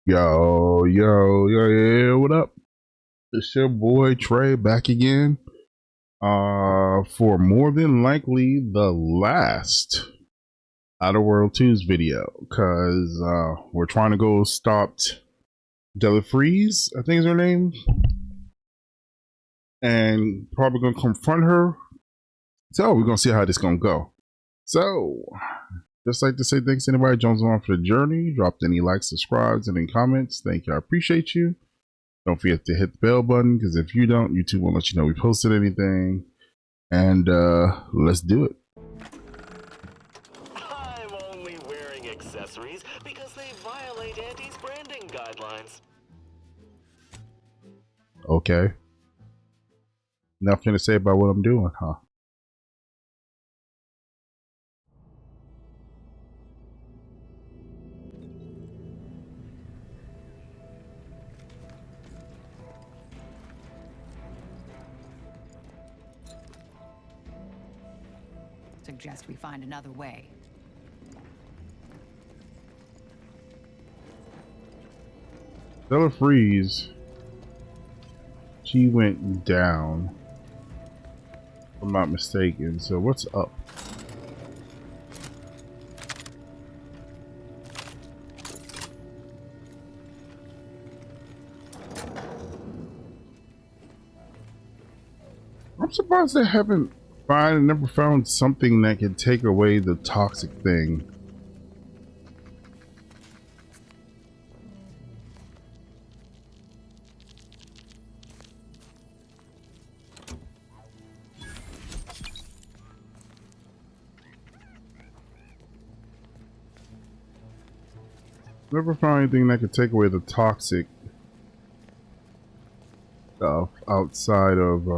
Yo, what up? It's your boy Trey back again. For more than likely the last Outer World 2's video, because we're trying to go stop Vries, I think is her name, and probably gonna confront her. So we're gonna see how this gonna go. So just like to say thanks to anybody jumps on for the journey, dropped any likes, subscribes, and any comments. Thank you, I appreciate you. Don't forget to hit the bell button, because if you don't, YouTube won't let you know we posted anything. And let's do it. I'm only wearing accessories because they violate Auntie's branding guidelines. Okay. Nothing to say about what I'm doing, huh? Suggest we find another way. Vries, she went down, if I'm not mistaken. So what's up? I'm surprised they haven't never found something that can take away the toxic thing. Never found anything that could take away the toxic stuff outside of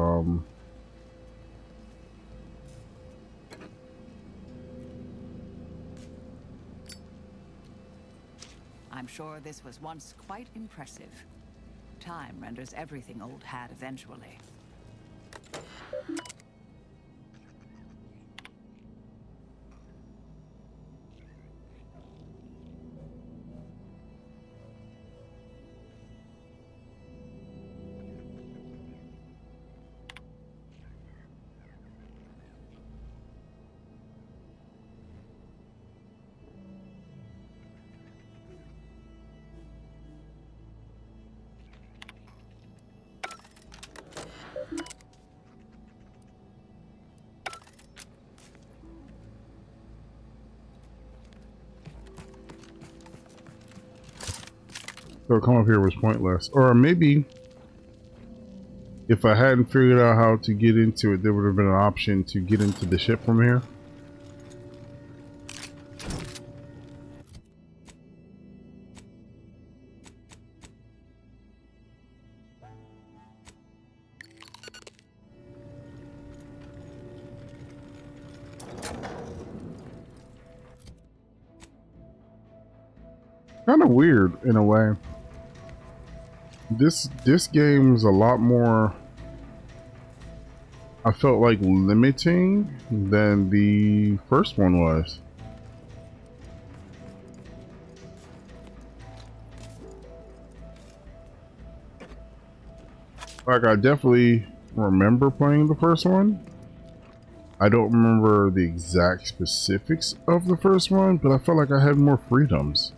I'm sure this was once quite impressive. Time renders everything old hat eventually. so come up here was pointless. Or maybe if I hadn't figured out how to get into it, there would have been an option to get into the ship from here. Kind of weird in a way. This game's a lot more, I felt like, limiting than the first one was. Like, I definitely remember playing the first one. I don't remember the exact specifics of the first one, but I felt like I had more freedoms.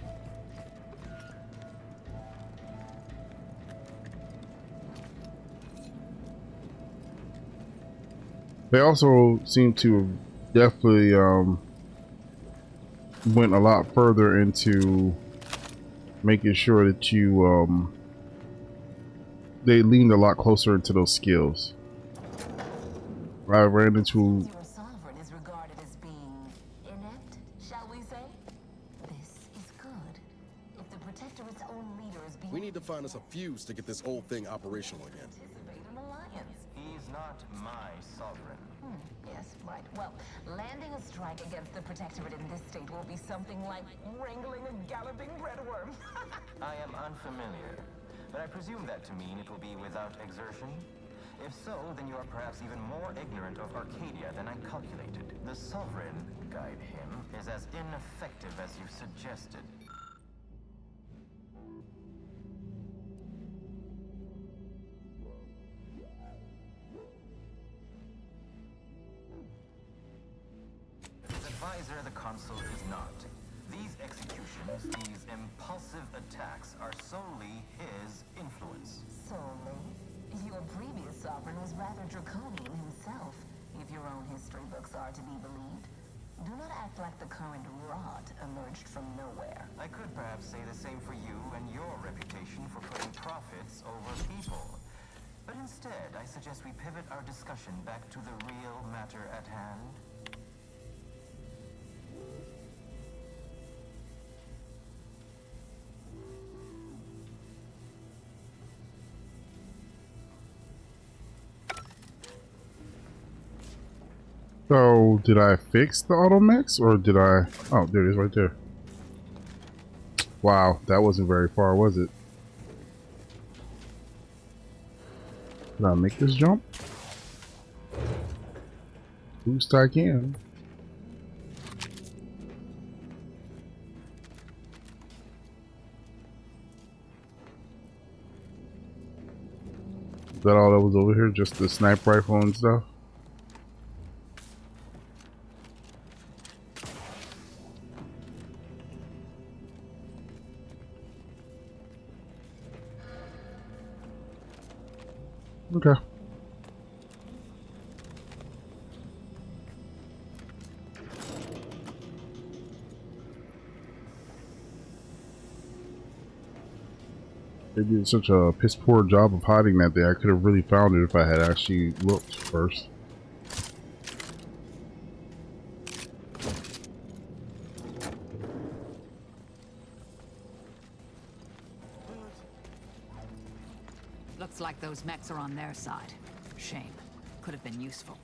They also seem to have definitely went a lot further into making sure that you they leaned a lot closer into those skills. I ran into Your sovereign is regarded as being inept, shall we say? This is good. If the Protectorate's own leader is being, We need to find us a fuse to get this whole thing operational again. anticipate an alliance. He's not my sovereign. Yes, right. Well, landing a strike against the Protectorate in this state will be something like wrangling a galloping breadworm. I am unfamiliar, but I presume that to mean it will be without exertion. If so, then you are perhaps even more ignorant of Arcadia than I calculated. The Sovereign, guide him, is as ineffective as you suggested. His advisor, the Consul, is not. These executions, these impulsive attacks, are solely his influence. Solely? Your previous sovereign was rather draconian himself, if your own history books are to be believed. Do not act like the current rot emerged from nowhere. I could perhaps say the same for you and your reputation for putting profits over people. But instead, I suggest we pivot our discussion back to the real matter at hand. So, did I fix the auto mechs or did I? Oh, there it is right there. Wow, that wasn't very far, was it? Did I make this jump? Boost I can. Is that all that was over here? Just the sniper rifle and stuff? Okay. They did such a piss poor job of hiding that thing. I could have really found it if I had actually looked first. Looks like those mechs are on their side. Shame. Could have been useful.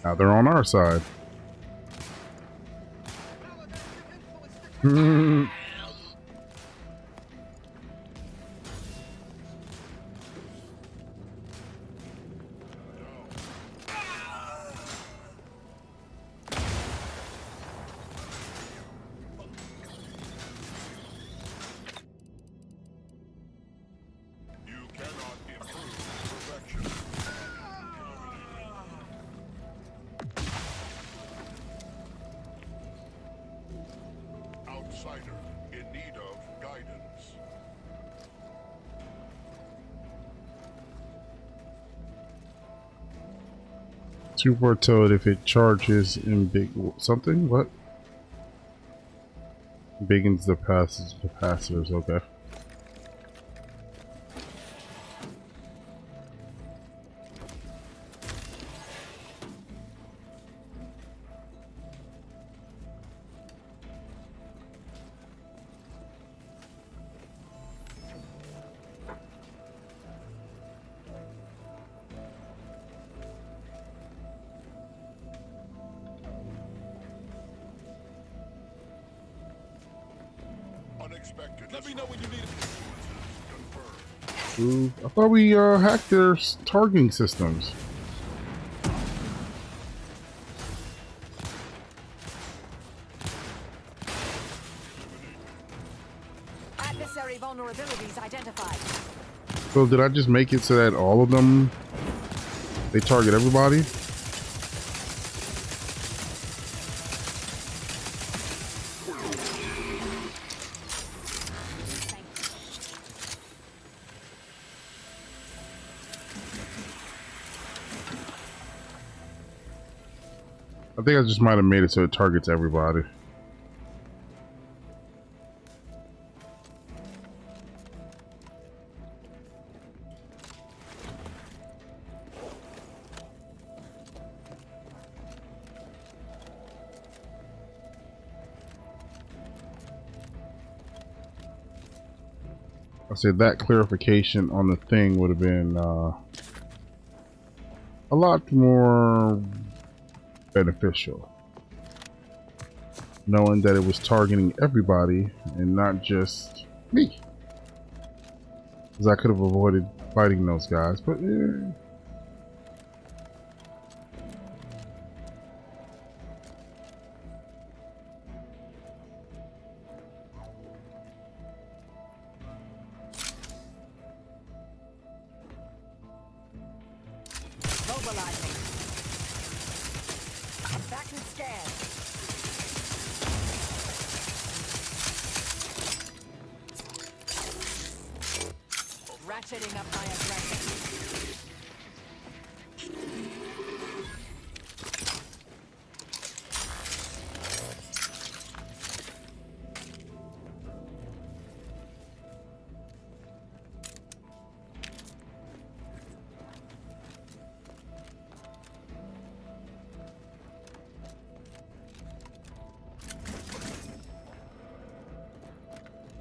Now they're on our side. Outsider in need of guidance. Super told if it charges in big something. What? Biggins the capacitors. Okay. Unexpected. Let me know when you need it. Confirmed. Ooh, I thought we hacked their targeting systems. Adversary vulnerabilities identified. So did I just make it so that all of them, they target everybody? I think I just might have made it so it targets everybody. I said that clarification on the thing would have been a lot more beneficial, knowing that it was targeting everybody and not just me. Because I could have avoided fighting those guys, but Mobilizing. Back and scan. Ratcheting up my aggression.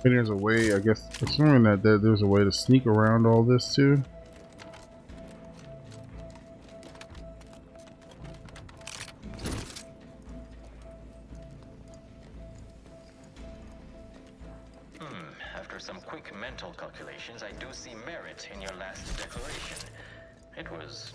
and there's a way, I guess, assuming that there's a way to sneak around all this too. After some quick mental calculations, I do see merit in your last declaration. It was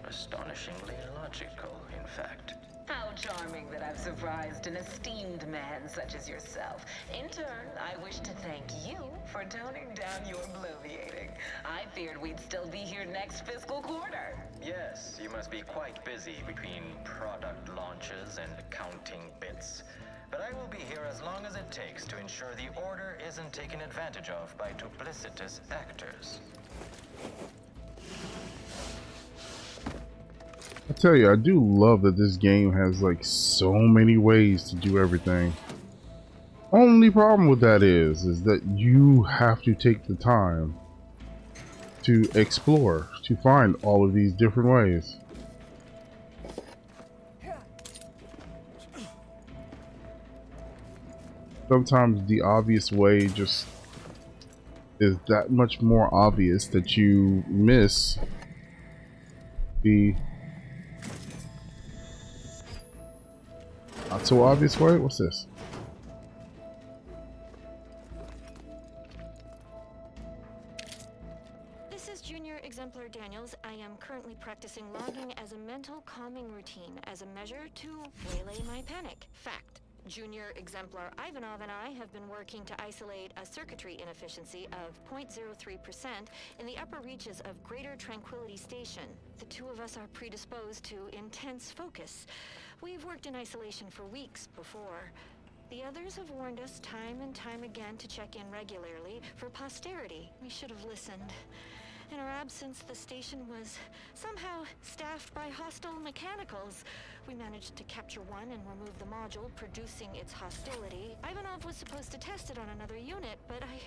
astonishingly logical, in fact. How charming that I've surprised an esteemed man such as yourself. In turn, I wish to thank you for toning down your bloviating. I feared we'd still be here next fiscal quarter. Yes, you must be quite busy between product launches and accounting bits. But I will be here as long as it takes to ensure the order isn't taken advantage of by duplicitous actors. I tell you, I do love that this game has like so many ways to do everything. Only problem with that is that you have to take the time to explore, to find all of these different ways. Sometimes the obvious way just is that much more obvious that you miss the not so obvious way. What's this? This is Junior Exemplar Daniels. I am currently practicing logging as a mental calming routine as a measure to waylay my panic. Fact. Junior Exemplar Ivanov and I have been working to isolate a circuitry inefficiency of 0.03% in the upper reaches of Greater Tranquility Station. The two of us are predisposed to intense focus. We've worked in isolation for weeks before. The others have warned us time and time again to check in regularly for posterity. We should have listened. In our absence, the station was somehow staffed by hostile mechanicals. We managed to capture one and remove the module producing its hostility. Ivanov was supposed to test it on another unit, but I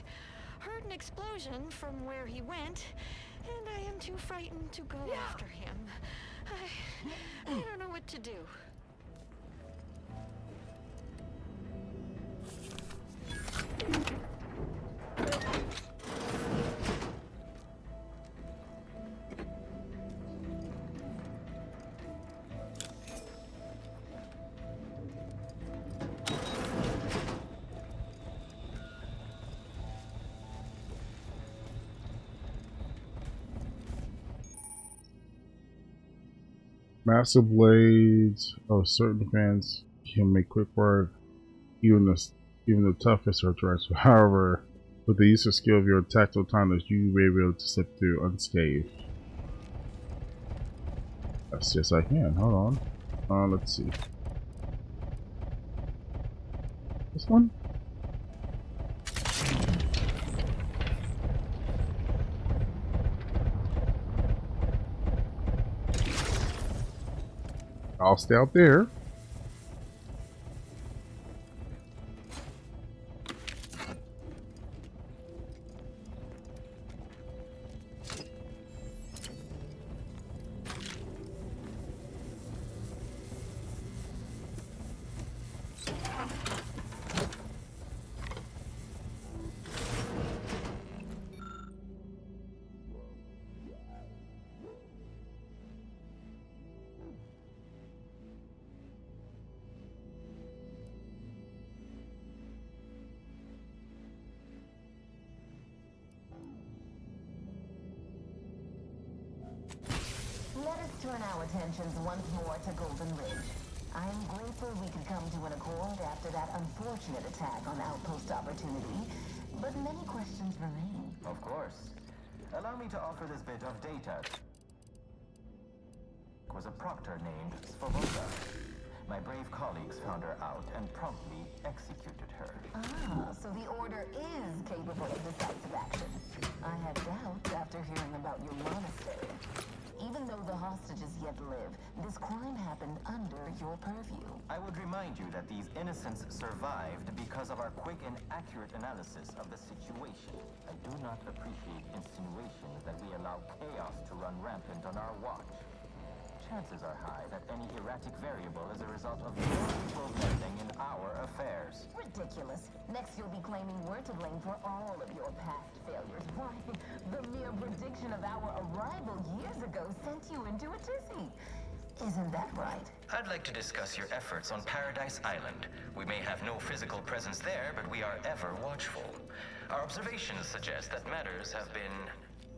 heard an explosion from where he went, and I am too frightened to go after him. I don't know what to do. Massive blades. Oh, certain fans can make quick work, even the toughest are threats. However, with the use of skill of your tactile timers, you will be able to slip through unscathed. That's just I can. Hold on. Let's see. This one. I'll stay out there. turn our attentions once more to Golden Ridge. I am grateful we could come to an accord after that unfortunate attack on Outpost Opportunity, but many questions remain. Of course. Allow me to offer this bit of data. Was a proctor named Svoboda. My brave colleagues found her out and promptly executed her. Ah, so the Order is capable of decisive action. I had doubts after hearing about your monastery. Even though the hostages yet live, this crime happened under your purview. I would remind you that these innocents survived because of our quick and accurate analysis of the situation. I do not appreciate insinuations that we allow chaos to run rampant on our watch. Chances are high that any erratic variable is a result of your people meddling in our affairs. Ridiculous. Next you'll be claiming we're to blame for all of your past failures. Why, the mere prediction of our arrival years ago sent you into a tizzy. Isn't that right? I'd like to discuss your efforts on Paradise Island. We may have no physical presence there, but we are ever watchful. Our observations suggest that matters have been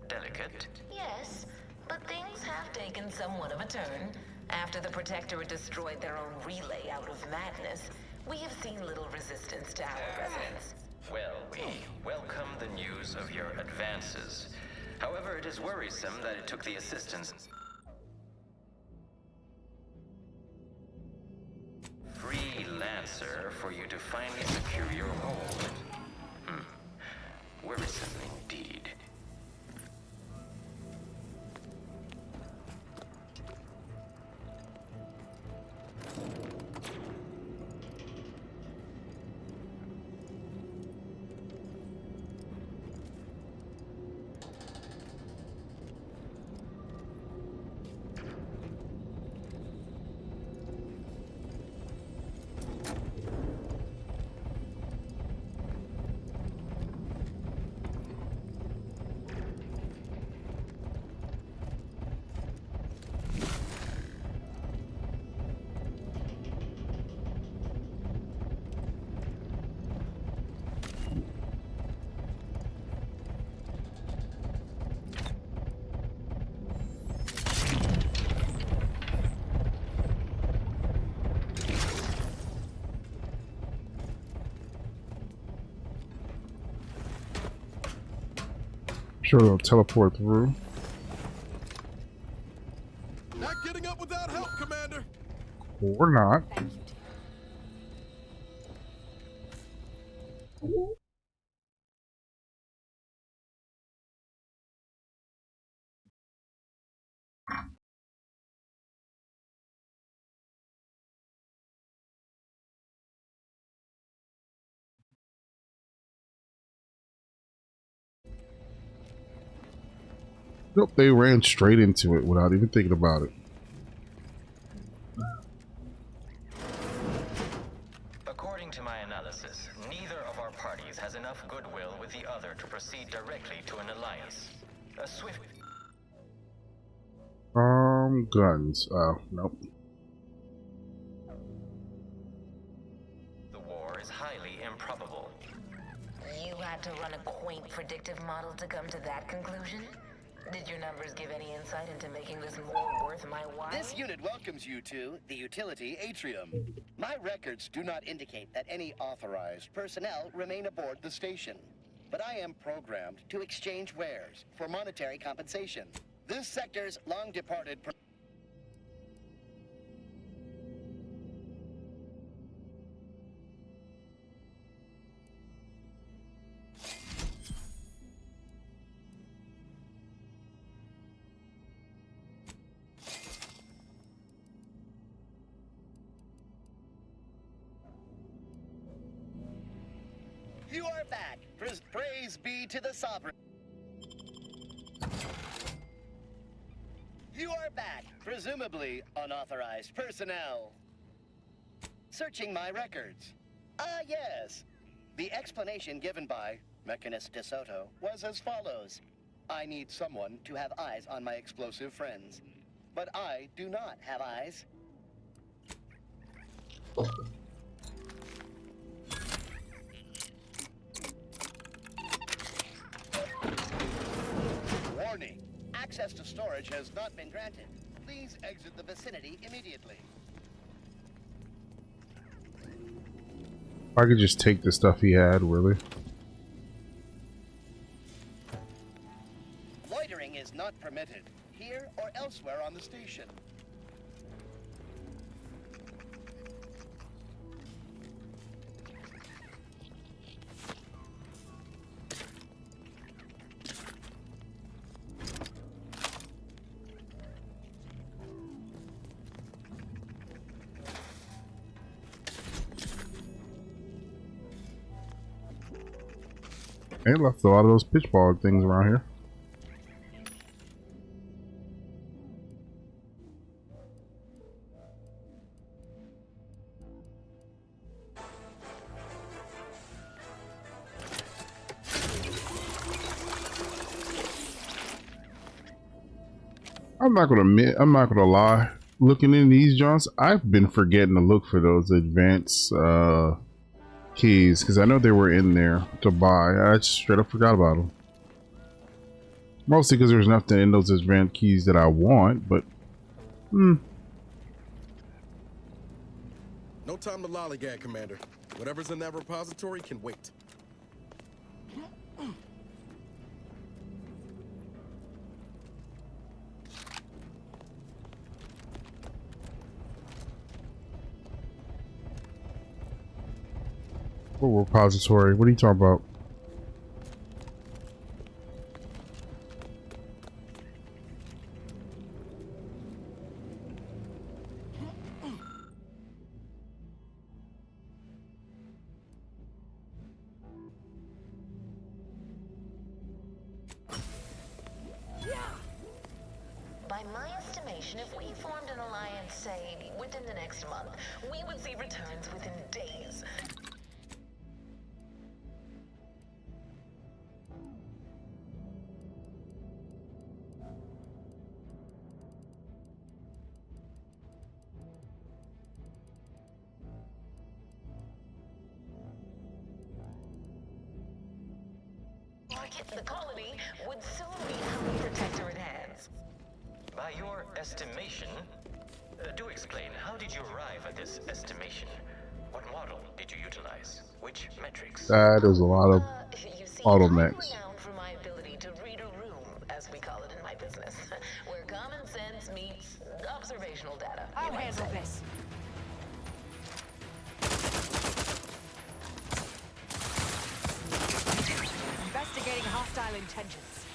delicate. Yes, but things have taken somewhat of a turn. After the Protectorate destroyed their own relay out of madness, we have seen little resistance to our residents. Well, we welcome the news of your advances. However, it is worrisome that it took the assistance freelancer for you to finally secure your hold. Worrisome indeed. Sure, they'll teleport through. Not getting up without help, Commander. Or not. Thank you, dear. Nope, they ran straight into it without even thinking about it. According to my analysis, neither of our parties has enough goodwill with the other to proceed directly to an alliance. A swift... Guns. Nope. The war is highly improbable. You had to run a quaint predictive model to come to that conclusion? Did your numbers give any insight into making this more worth my while? This unit welcomes you to the utility atrium. My records do not indicate that any authorized personnel remain aboard the station, but I am programmed to exchange wares for monetary compensation. This sector's long-departed... You are back. Praise be to the Sovereign. You are back. Presumably unauthorized personnel. Searching my records. Ah, yes. The explanation given by Mechanist DeSoto was as follows. I need someone to have eyes on my explosive friends. But I do not have eyes. Warning. Access to storage has not been granted. Please exit the vicinity immediately. I could just take the stuff he had, really. Loitering is not permitted, here or elsewhere on the station. They left a lot of those pitchball things around here. I'm not gonna lie. Looking in these joints, I've been forgetting to look for those advanced keys because I know they were in there to buy. I just straight up forgot about them. Mostly because there's nothing in those advanced keys that I want, but No time to lollygag, Commander. Whatever's in that repository can wait. what repository? What are you talking about? By my estimation, if we formed an alliance, say, within the next month, we would see returns within days. The colony would soon be in protectorate hands. By your estimation, do explain, how did you arrive at this estimation? What model did you utilize? Which metrics? That is a lot of You see, auto I'm mechs. renowned for my ability to read a room, as we call it in my business, where common sense meets observational data. I'll handle this. Investigating hostile intentions.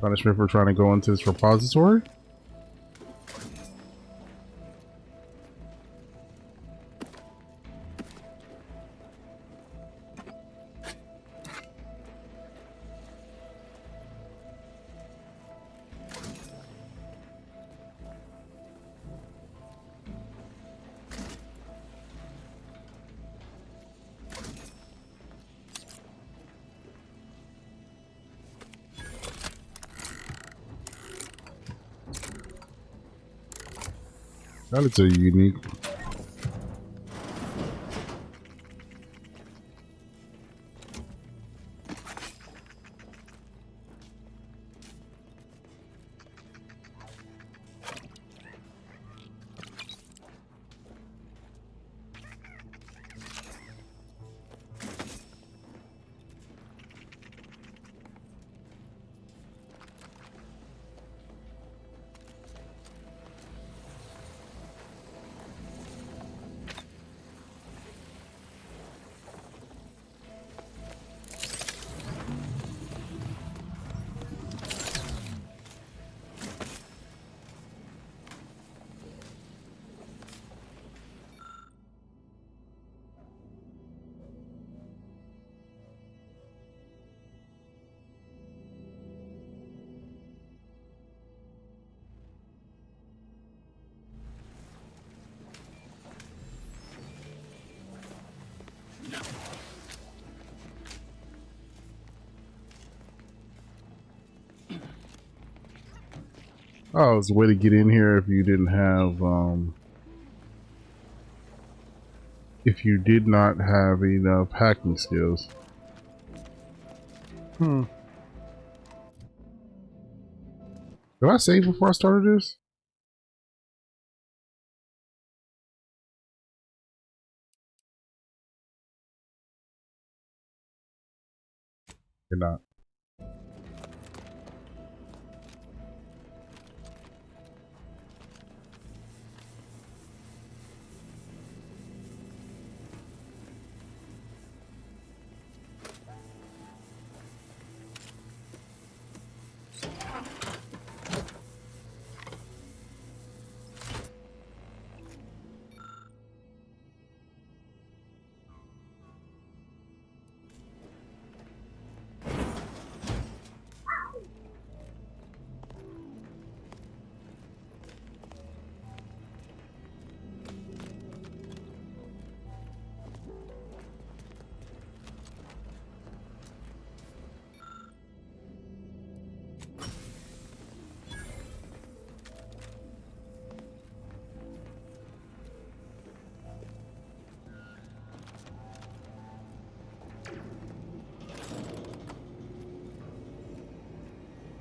Punishment for trying to go into this repository? That is a unique. Oh, it's a way to get in here if you didn't have, if you did not have enough hacking skills. Did I save before I started this? Did not.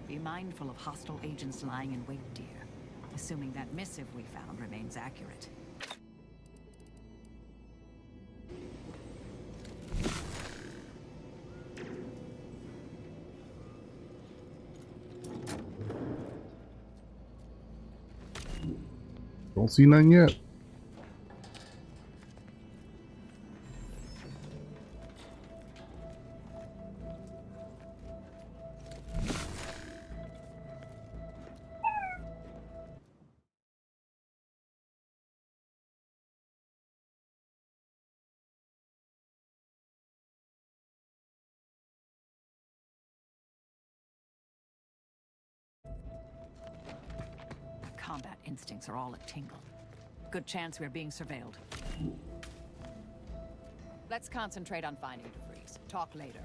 Be mindful of hostile agents lying in wait, dear. Assuming that missive we found remains accurate. Don't see none yet. Combat instincts are all a tingle. Good chance we're being surveilled. Let's concentrate on finding Vries. Talk later.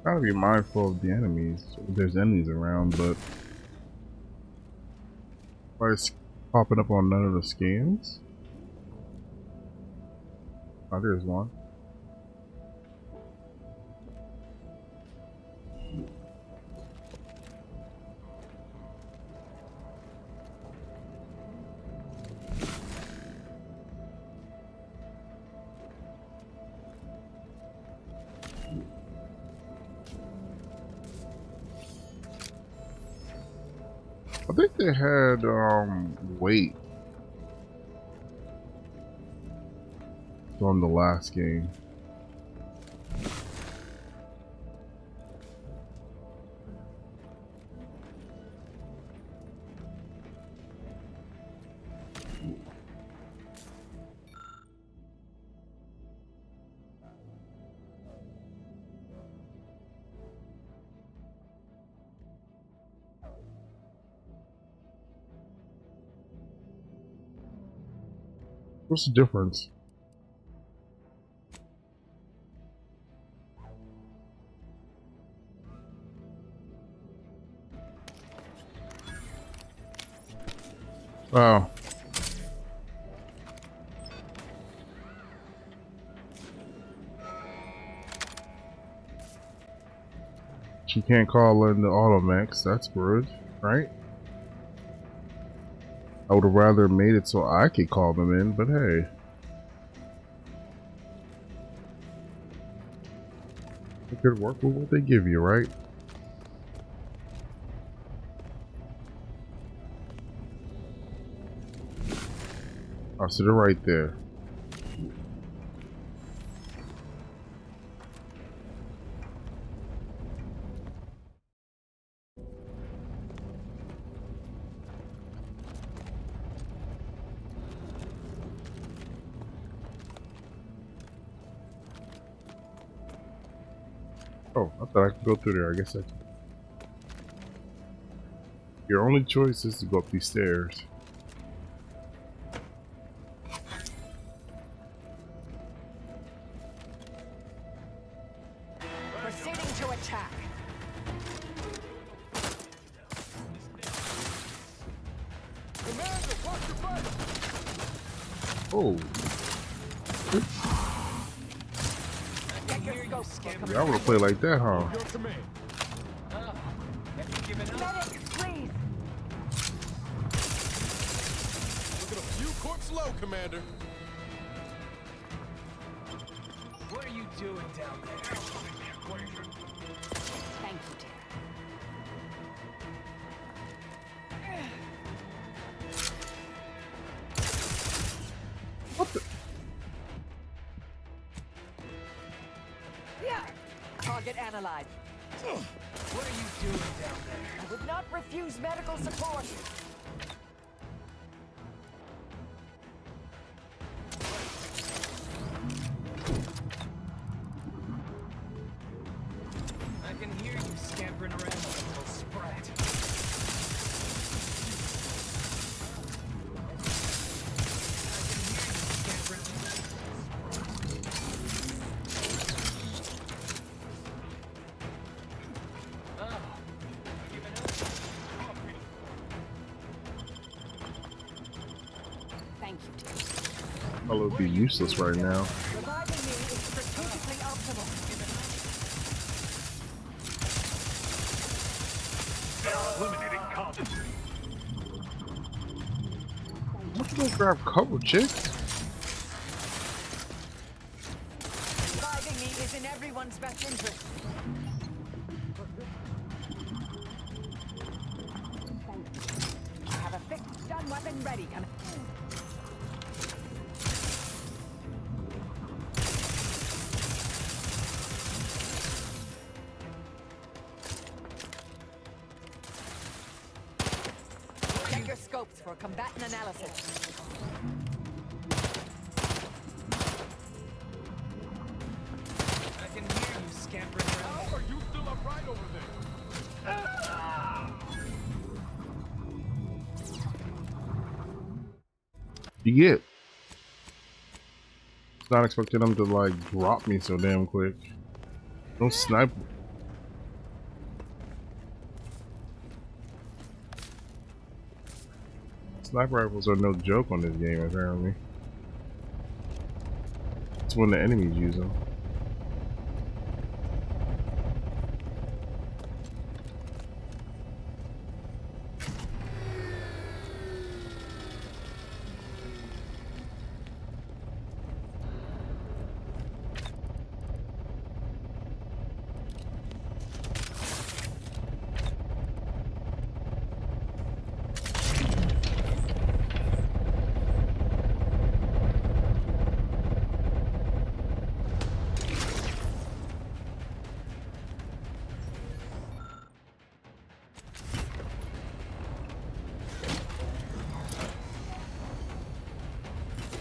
Gotta be mindful of the enemies. If there's enemies around, but why is popping up on none of the scans? Oh, there's one. I think they had weight on the last game. What's the difference? Oh. She can't call in the auto mechs, that's good, right? I would have rather made it so I could call them in, but hey. It could work with what they give you, right? Oh, so they're right there. Oh, I thought I could go through there. I guess I can. Your only choice is to go up these stairs. Proceeding to attack. Commander, watch your back! Oh, Get your scope. y'all wanna play like that, huh? Your command. Medics, please. Look at a few corpses low, Commander. What are you doing down there? Thank you, dear. What the? Yeah. Target analyzed. What are you doing down there? I would not refuse medical support. I can hear you scampering around like a little sprat. Thank you, dear. I would be useless right now. Reviving me is strategically optimal. Eliminating combat. Let's go grab cover, chick. Reviving me is in everyone's best interest. I have a fixed stun weapon ready. Check your scopes for combatant analysis. I can hear you scampering around. How are you still upright over there? You get. It's not expecting them to like drop me so damn quick. Don't snipe. Sniper rifles are no joke on this game, apparently. It's when the enemies use them.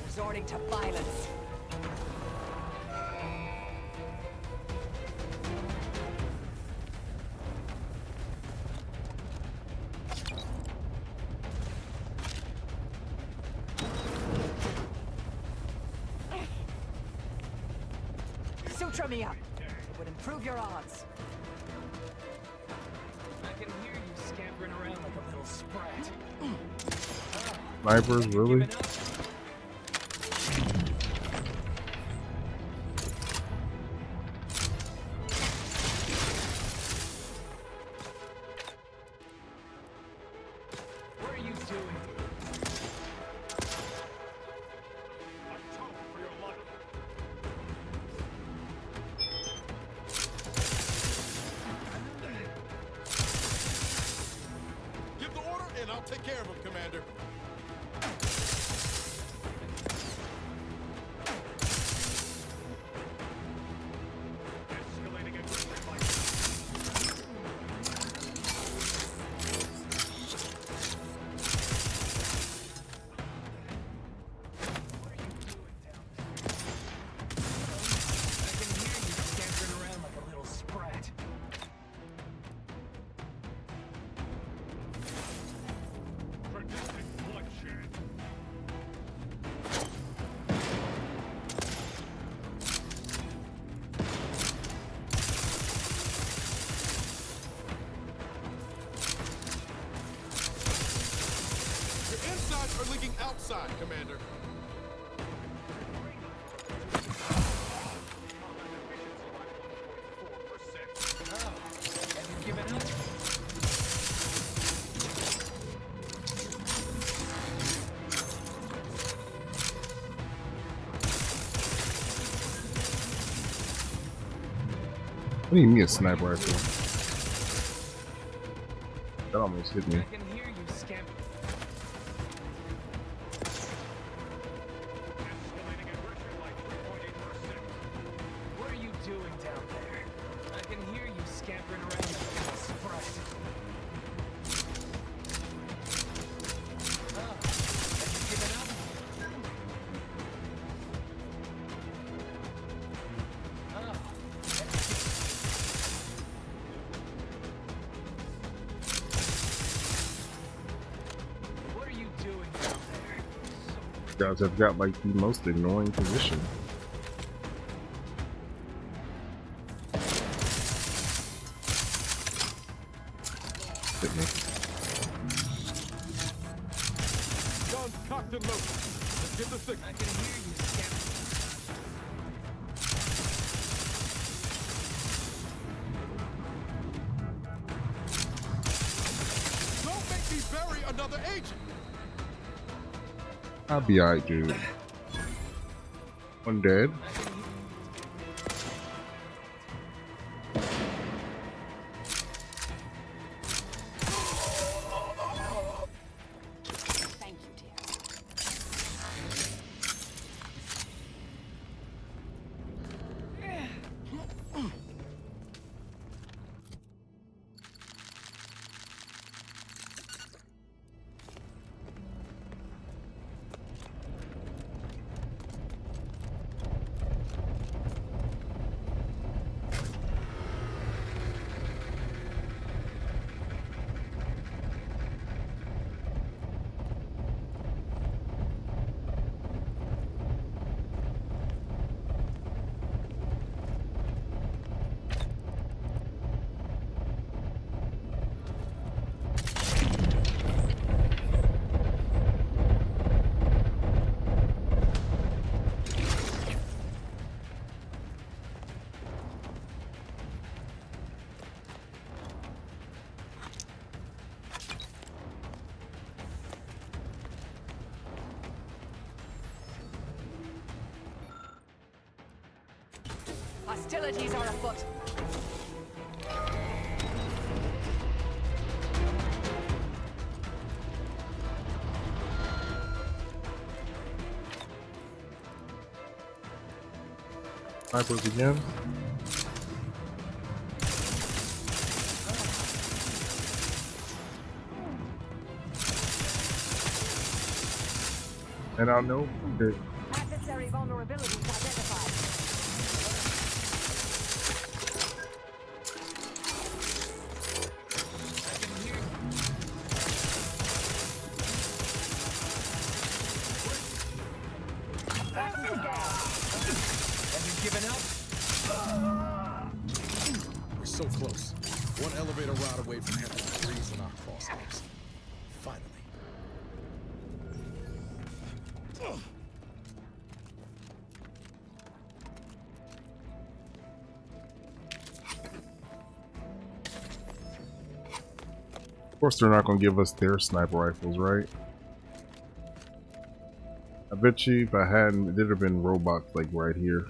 Resorting to violence. Suture me up. It would improve your odds. I can hear you scampering around like a little sprat. Snipers, really? Giving up? What are you doing? insides are leaking outside, Commander. Have you given up? What do you mean a sniper rifle? That almost hit me. I can hear you, scamp. What are you doing down there? I can hear you scampering around like a little sprite. Oh, have you given up? Oh, what are you doing down there? Guys have got like the most annoying position. Hit me. Guns cocked and loaded. Let's get the signal. I can hear you, scamp. Don't make me bury another agent. I'll be alright, dude. One dead. Thank you, dear. Hostilities are afoot. Snipers again. And I know that Adversary vulnerabilities identified. Have you given up? We're so close. One elevator ride away from having Vries in our crosshairs. Finally. of course they're not gonna give us their sniper rifles, right? I bet you if I hadn't, there'd have been robots like right here.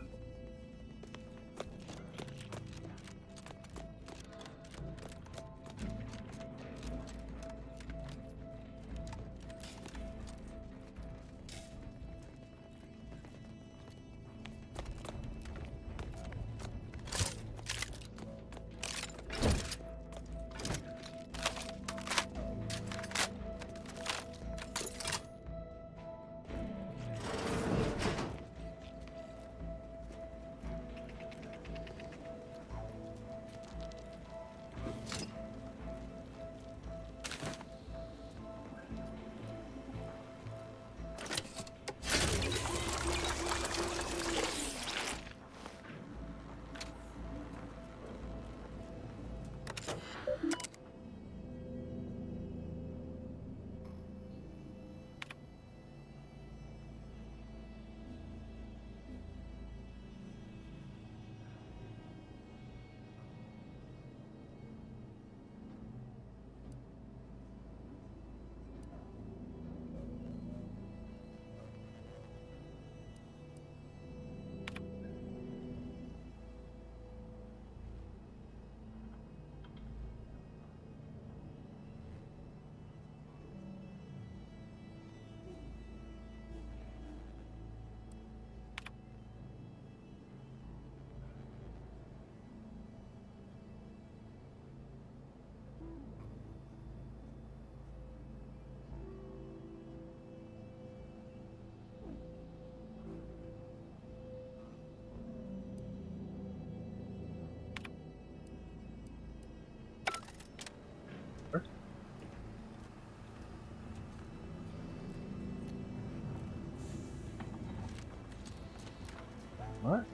Alright.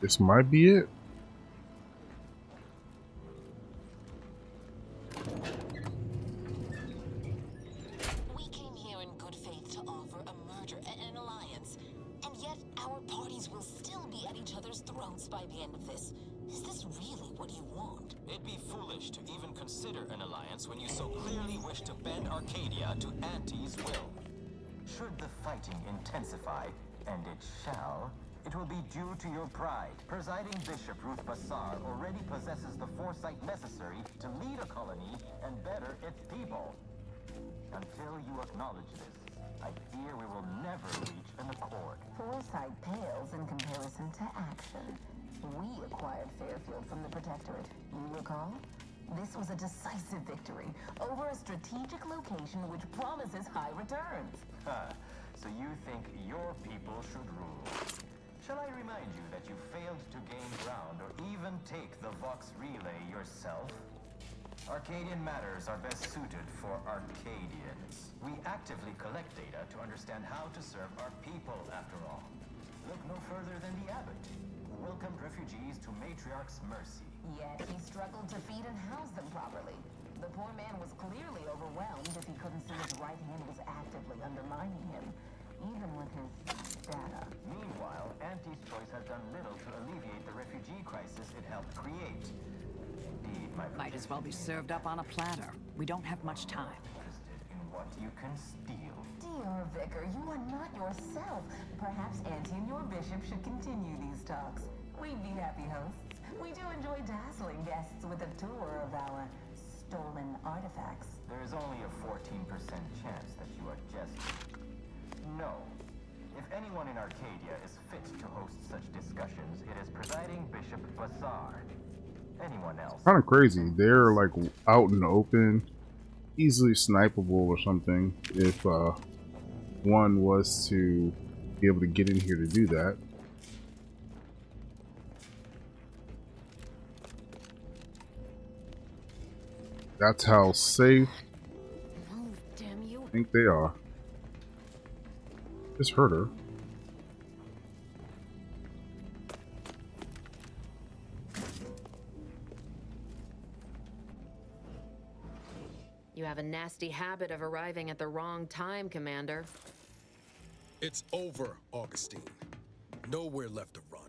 This might be it. We came here in good faith to offer a merger and an alliance, and yet our parties will still be at each other's throats by the end of this. Is this really what you want? It'd be foolish to even consider an alliance when you so clearly wish to bend Arcadia to Auntie's will. Should the fighting intensify, and it shall, it will be due to your pride. Presiding Bishop Ruth Bassar already possesses the foresight necessary to lead a colony and better its people. Until you acknowledge this, I fear we will never reach an accord. Foresight pales in comparison to action. We acquired Fairfield from the Protectorate, you recall? This was a decisive victory over a strategic location which promises high returns. So you think your people should rule? Shall I remind you that you failed to gain ground or even take the Vox relay yourself? Arcadian matters are best suited for Arcadians. We actively collect data to understand how to serve our people, after all. Look no further than the abbot, who welcomed refugees to Matriarch's mercy. Yet he struggled to feed and house them properly. The poor man was clearly overwhelmed if he couldn't see his right hand was actively undermining him, even with his data. Meanwhile, Auntie's Choice has done little to alleviate the refugee crisis it helped create. Indeed, my Might as well be served up on a platter. We don't have much time. interested in what you can steal. Dear Vicar, you are not yourself. Perhaps Auntie and your bishop should continue these talks. We'd be happy hosts. We do enjoy dazzling guests with a tour of our stolen artifacts. There is only a 14% chance that you are jesting. No. If anyone in Arcadia is fit to host such discussions, it is presiding Bishop Bassar. Anyone else? Kind of crazy. They're like out in the open, easily snipeable or something if one was to be able to get in here to do that. That's how safe Move, damn you. I think they are. Just hurt her. You have a nasty habit of arriving at the wrong time, Commander. It's over, Augustine. Nowhere left to run.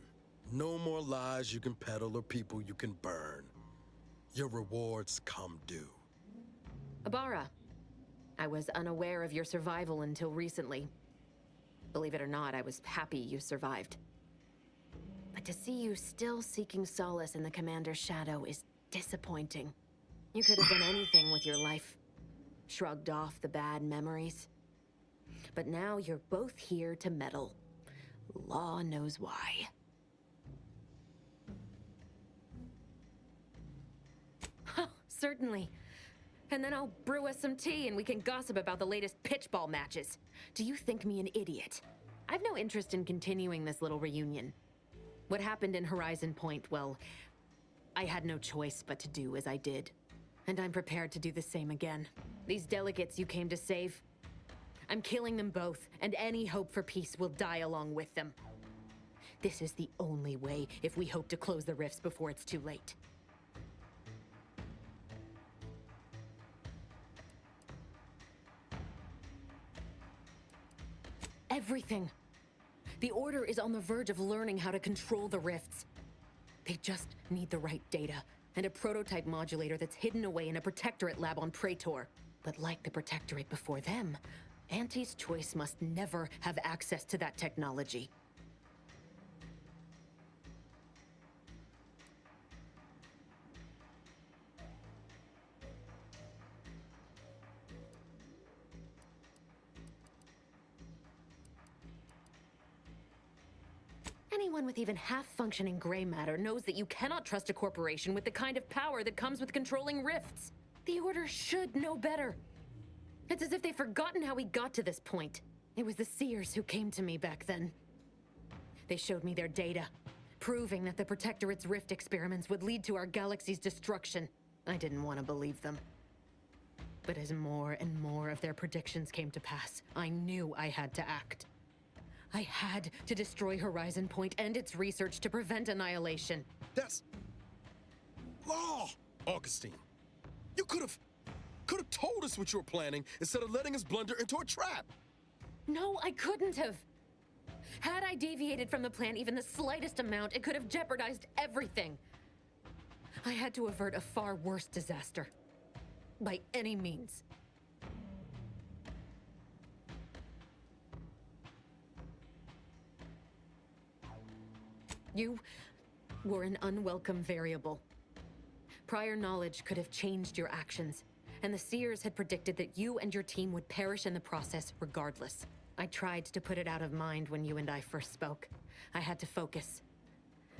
No more lies you can peddle or people you can burn. Your rewards come due. Ibarra, I was unaware of your survival until recently. Believe it or not, I was happy you survived. But to see you still seeking solace in the Commander's shadow is disappointing. You could have done anything with your life. Shrugged off the bad memories. But now you're both here to meddle. Law knows why. Certainly. And then I'll brew us some tea and we can gossip about the latest pitchball matches. Do you think me an idiot? I've no interest in continuing this little reunion. What happened in Horizon Point, well, I had no choice but to do as I did. And I'm prepared to do the same again. These delegates you came to save, I'm killing them both, and any hope for peace will die along with them. This is the only way if we hope to close the rifts before it's too late. Everything. The Order is on the verge of learning how to control the rifts. They just need the right data, and a prototype modulator that's hidden away in a Protectorate lab on Praetor. But like the Protectorate before them, Auntie's Choice must never have access to that technology. Anyone with even half-functioning gray matter knows that you cannot trust a corporation with the kind of power that comes with controlling rifts. The Order should know better. It's as if they've forgotten how we got to this point. It was the Seers who came to me back then. They showed me their data, proving that the Protectorate's rift experiments would lead to our galaxy's destruction. I didn't want to believe them. But as more and more of their predictions came to pass, I knew I had to act. I had to destroy Horizon Point and its research to prevent annihilation. That's law, Augustine. You could have told us what you were planning instead of letting us blunder into a trap. No, I couldn't have. Had I deviated from the plan even the slightest amount, it could have jeopardized everything. I had to avert a far worse disaster. By any means. You were an unwelcome variable. Prior knowledge could have changed your actions, and the Seers had predicted that you and your team would perish in the process regardless. I tried to put it out of mind when you and I first spoke. I had to focus.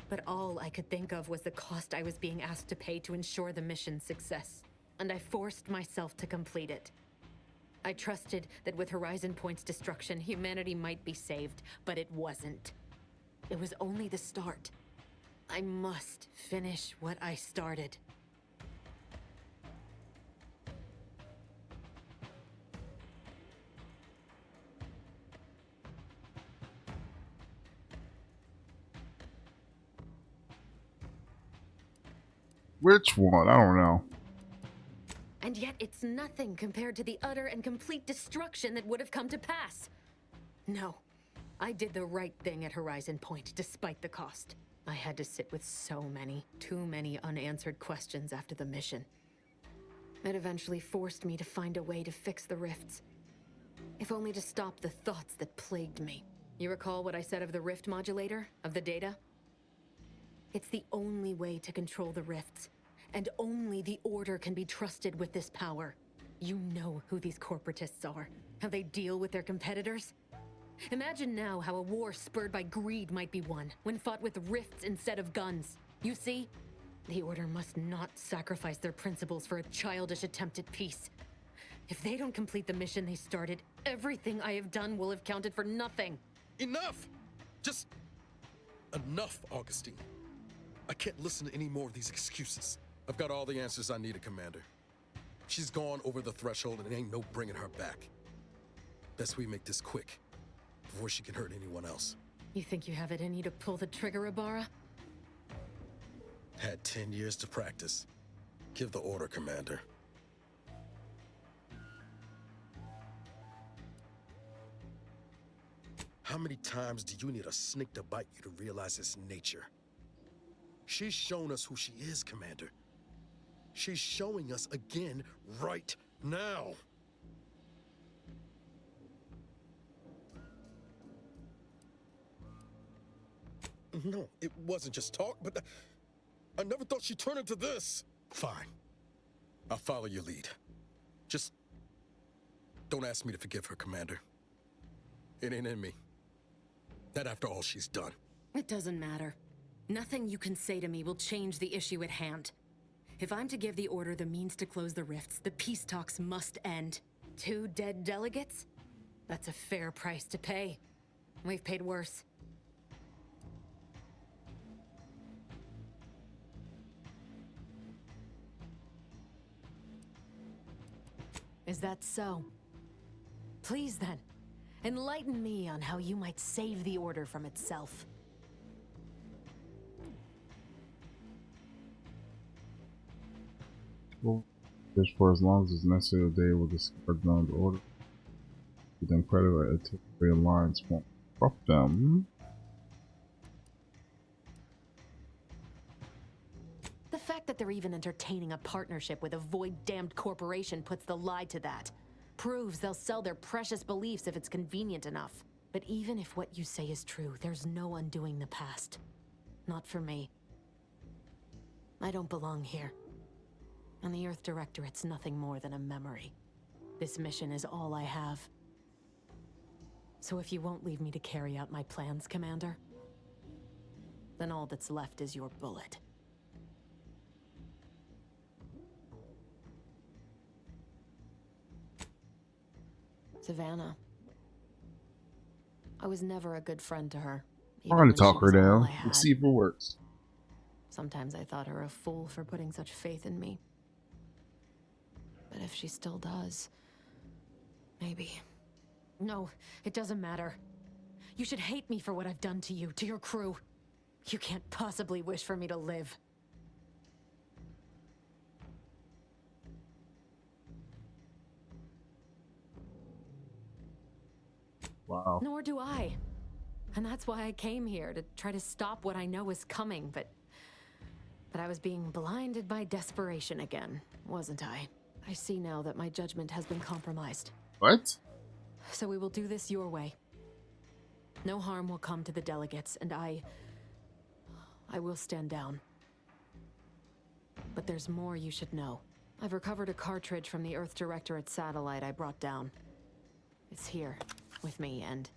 But all I could think of was the cost I was being asked to pay to ensure the mission's success. And I forced myself to complete it. I trusted that with Horizon Point's destruction, humanity might be saved, but it wasn't. It was only the start. I must finish what I started. Which one? I don't know. And yet it's nothing compared to the utter and complete destruction that would have come to pass. No, I did the right thing at Horizon Point, despite the cost. I had to sit with too many unanswered questions after the mission. It eventually forced me to find a way to fix the rifts. If only to stop the thoughts that plagued me. You recall what I said of the rift modulator, of the data? It's the only way to control the rifts, and only the Order can be trusted with this power. You know who these corporatists are, how they deal with their competitors. Imagine now how a war spurred by greed might be won, when fought with rifts instead of guns. You see? The Order must not sacrifice their principles for a childish attempt at peace. If they don't complete the mission they started, everything I have done will have counted for nothing. Enough! Just enough, Augustine. I can't listen to any more of these excuses. I've got all the answers I needed, Commander. She's gone over the threshold and ain't no bringing her back. Best we make this quick, before she can hurt anyone else. You think you have it in you to pull the trigger, Ibarra? Had 10 years to practice. Give the order, Commander. How many times do you need a snake to bite you to realize its nature? She's shown us who she is, Commander. She's showing us again right now. No, it wasn't just talk, but I never thought she'd turn into this. Fine. I'll follow your lead. Just don't ask me to forgive her, Commander. It ain't in me. Not after all she's done. It doesn't matter. Nothing you can say to me will change the issue at hand. If I'm to give the Order the means to close the rifts, the peace talks must end. 2 dead delegates? That's a fair price to pay. We've paid worse. Is that so? Please then, enlighten me on how you might save the Order from itself. Well, just for as long as it's necessary, they will discard beyond the Order. Then Predator Artillery Alliance won't corrupt them. The fact that they're even entertaining a partnership with a void-damned corporation puts the lie to that. Proves they'll sell their precious beliefs if it's convenient enough. But even if what you say is true, there's no undoing the past. Not for me. I don't belong here. And the Earth Directorate's nothing more than a memory. This mission is all I have. So if you won't leave me to carry out my plans, Commander, then all that's left is your bullet. Savannah. I was never a good friend to her. I'm trying to talk her down. Let's see if it works. Sometimes I thought her a fool for putting such faith in me. But if she still does, maybe. No, it doesn't matter. You should hate me for what I've done to you, to your crew. You can't possibly wish for me to live. Wow. Nor do I. And that's why I came here, to try to stop what I know is coming, but I was being blinded by desperation again, wasn't I? I see now that my judgment has been compromised. What? So we will do this your way. No harm will come to the delegates, and I will stand down. But there's more you should know. I've recovered a cartridge from the Earth Directorate satellite I brought down. It's here, with me, and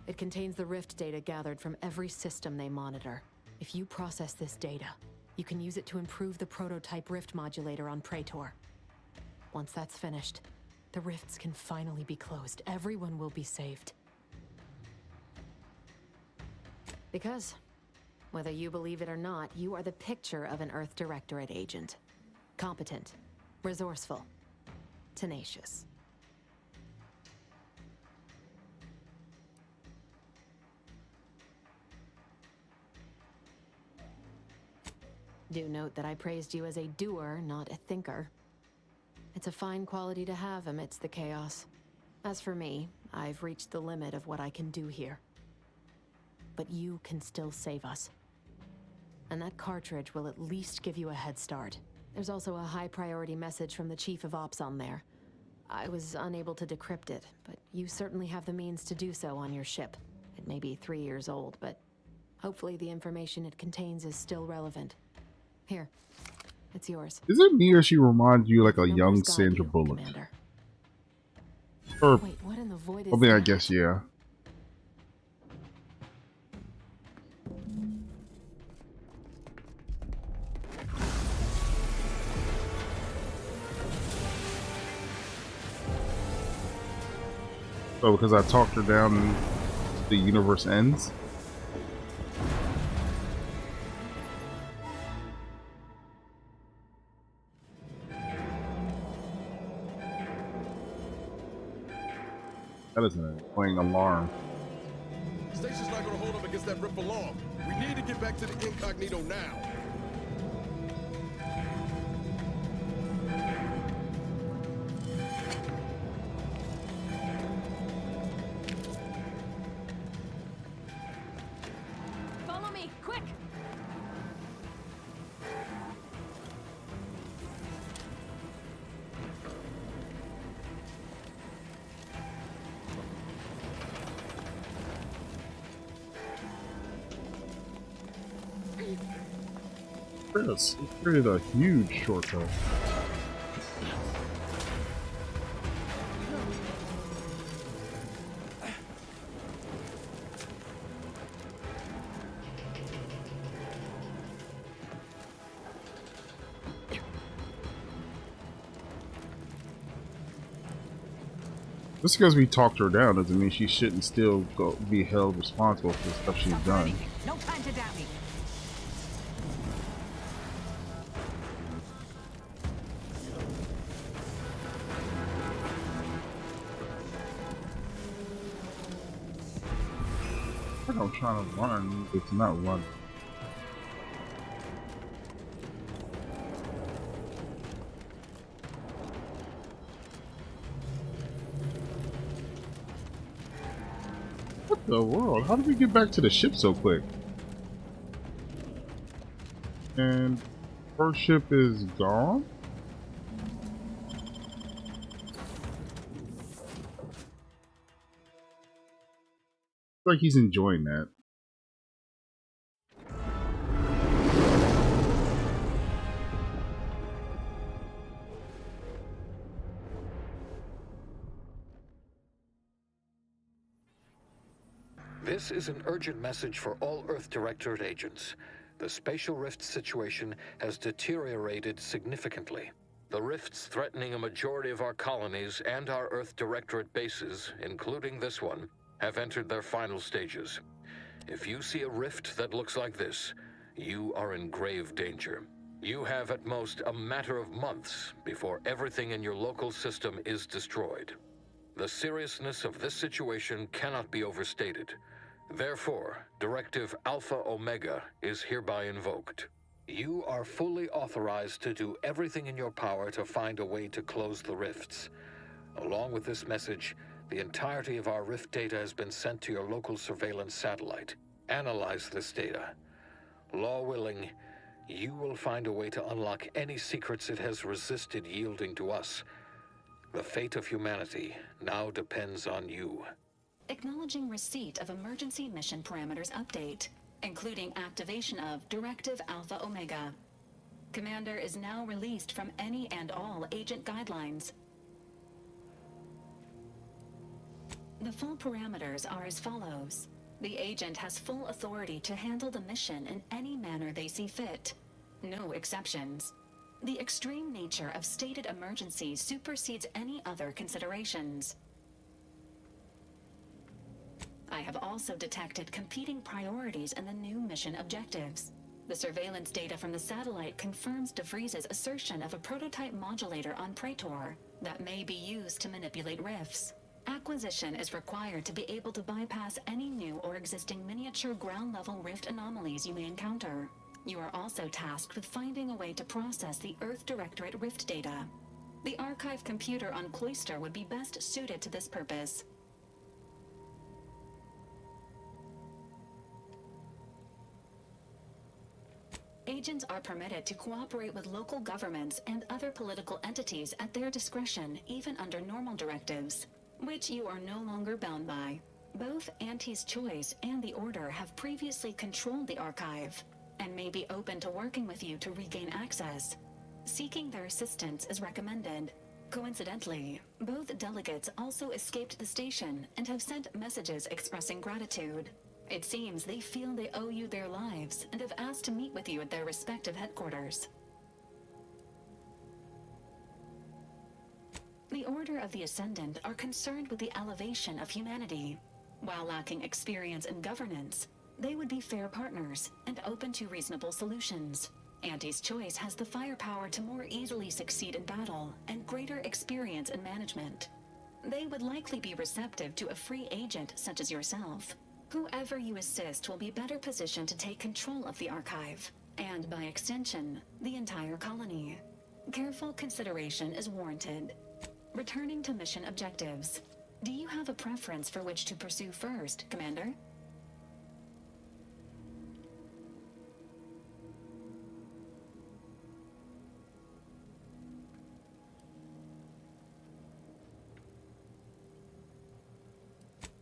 it contains the rift data gathered from every system they monitor. If you process this data, you can use it to improve the prototype rift modulator on Praetor. Once that's finished, the rifts can finally be closed. Everyone will be saved. Because, whether you believe it or not, you are the picture of an Earth Directorate agent. Competent, resourceful, tenacious. Do note that I praised you as a doer, not a thinker. It's a fine quality to have amidst the chaos. As for me, I've reached the limit of what I can do here. But you can still save us. And that cartridge will at least give you a head start. There's also a high priority message from the Chief of Ops on there. I was unable to decrypt it, but you certainly have the means to do so on your ship. It may be 3 years old, but hopefully the information it contains is still relevant. Here, it's yours. Is it me or she reminds you like a young Sandra Bullock? Commander. Or, wait, what in the void is I mean, I that? guess, yeah. Oh, because I talked her down, the universe ends? That is an annoying alarm. Station's not gonna hold up against that rip for long. We need to get back to the incognito now. Follow me, quick! Chris, it created a huge shortcut. Just because we talked her down doesn't mean she shouldn't still be held responsible for the stuff she's done. No time to doubt me. I'm trying to run, it's not running. What the world? How did we get back to the ship so quick? And first ship is gone? Like he's enjoying that. This is an urgent message for all Earth Directorate agents. The spatial rift situation has deteriorated significantly. The rifts threatening a majority of our colonies and our Earth Directorate bases, including this one, have entered their final stages. If you see a rift that looks like this, you are in grave danger. You have at most a matter of months before everything in your local system is destroyed. The seriousness of this situation cannot be overstated. Therefore, Directive Alpha Omega is hereby invoked. You are fully authorized to do everything in your power to find a way to close the rifts. Along with this message, the entirety of our rift data has been sent to your local surveillance satellite. Analyze this data. Law willing, you will find a way to unlock any secrets it has resisted yielding to us. The fate of humanity now depends on you. Acknowledging receipt of emergency mission parameters update, including activation of Directive Alpha Omega. Commander is now released from any and all agent guidelines. The full parameters are as follows. The agent has full authority to handle the mission in any manner they see fit. No exceptions. The extreme nature of stated emergencies supersedes any other considerations. I have also detected competing priorities in the new mission objectives. The surveillance data from the satellite confirms De Vries's assertion of a prototype modulator on Praetor that may be used to manipulate rifts. Acquisition is required to be able to bypass any new or existing miniature ground-level rift anomalies you may encounter. You are also tasked with finding a way to process the Earth Directorate rift data. The archive computer on Cloister would be best suited to this purpose. Agents are permitted to cooperate with local governments and other political entities at their discretion, even under normal directives, which you are no longer bound by. Both Auntie's Choice and the Order have previously controlled the archive, and may be open to working with you to regain access. Seeking their assistance is recommended. Coincidentally, both delegates also escaped the station and have sent messages expressing gratitude. It seems they feel they owe you their lives and have asked to meet with you at their respective headquarters. The Order of the Ascendant are concerned with the elevation of humanity. While lacking experience in governance, they would be fair partners and open to reasonable solutions. Auntie's Choice has the firepower to more easily succeed in battle and greater experience in management. They would likely be receptive to a free agent such as yourself. Whoever you assist will be better positioned to take control of the archive, and by extension, the entire colony. Careful consideration is warranted. Returning to mission objectives. Do you have a preference for which to pursue first, Commander?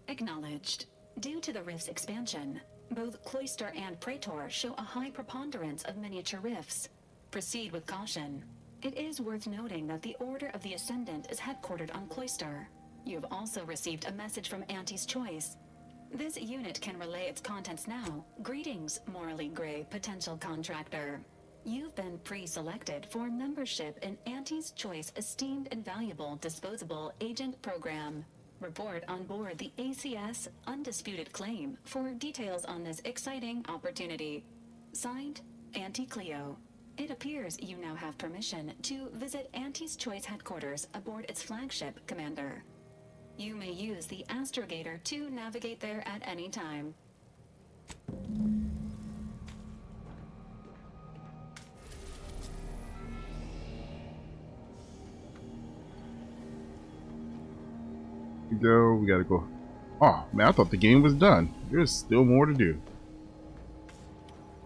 Acknowledged. Due to the rift's expansion, both Cloister and Praetor show a high preponderance of miniature rifts. Proceed with caution. It is worth noting that the Order of the Ascendant is headquartered on Cloister. You have also received a message from Auntie's Choice. This unit can relay its contents now. Greetings, morally gray potential contractor. You've been pre-selected for membership in Auntie's Choice Esteemed and Valuable Disposable Agent Program. Report on board the ACS Undisputed Claim for details on this exciting opportunity. Signed, Auntie Cleo. It appears you now have permission to visit Auntie's Choice headquarters aboard its flagship, Commander. You may use the astrogator to navigate there at any time. We gotta go. Oh man, I thought the game was done. There's still more to do.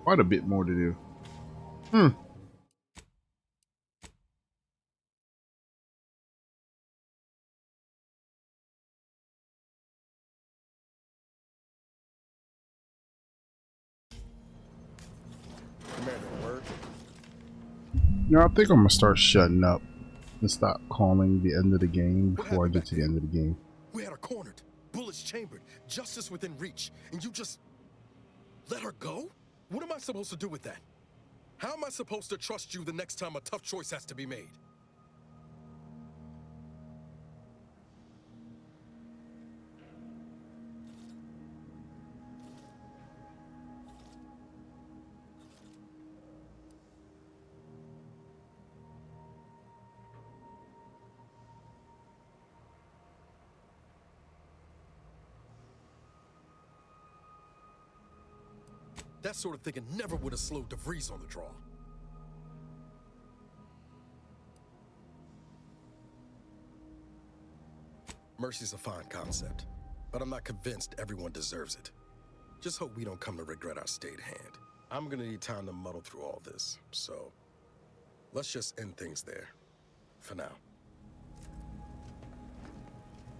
Quite a bit more to do. Commander, word? I think I'm gonna start shutting up and stop calling the end of the game before I get to the end of the game. We had her cornered, bullets chambered, justice within reach, and you just let her go? What am I supposed to do with that? How am I supposed to trust you the next time a tough choice has to be made? That sort of thinking never would have slowed the Vries on the draw. Mercy's a fine concept, but I'm not convinced everyone deserves it. Just hope we don't come to regret our stayed hand. I'm gonna need time to muddle through all this, so let's just end things there, for now.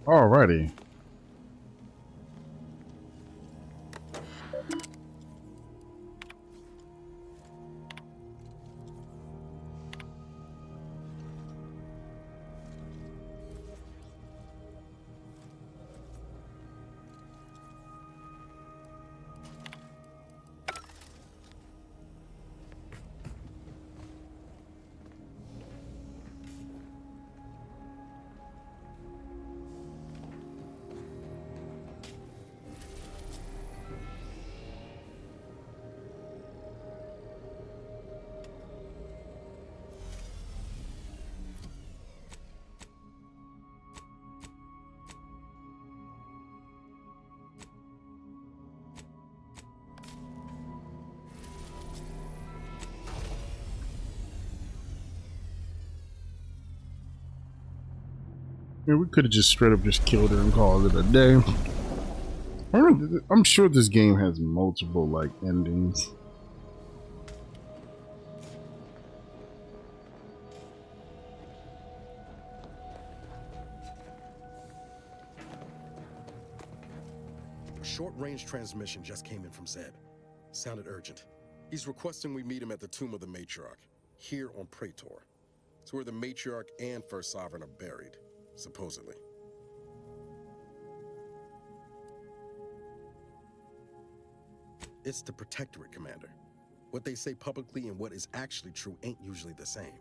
Alrighty. Yeah, we could have just straight up just killed her and called it a day. I'm sure this game has multiple like endings. A short-range transmission just came in from Zeb. Sounded urgent. He's requesting we meet him at the tomb of the matriarch, here on Praetor. It's where the matriarch and First Sovereign are buried, supposedly. It's the Protectorate, Commander. What they say publicly and what is actually true ain't usually the same.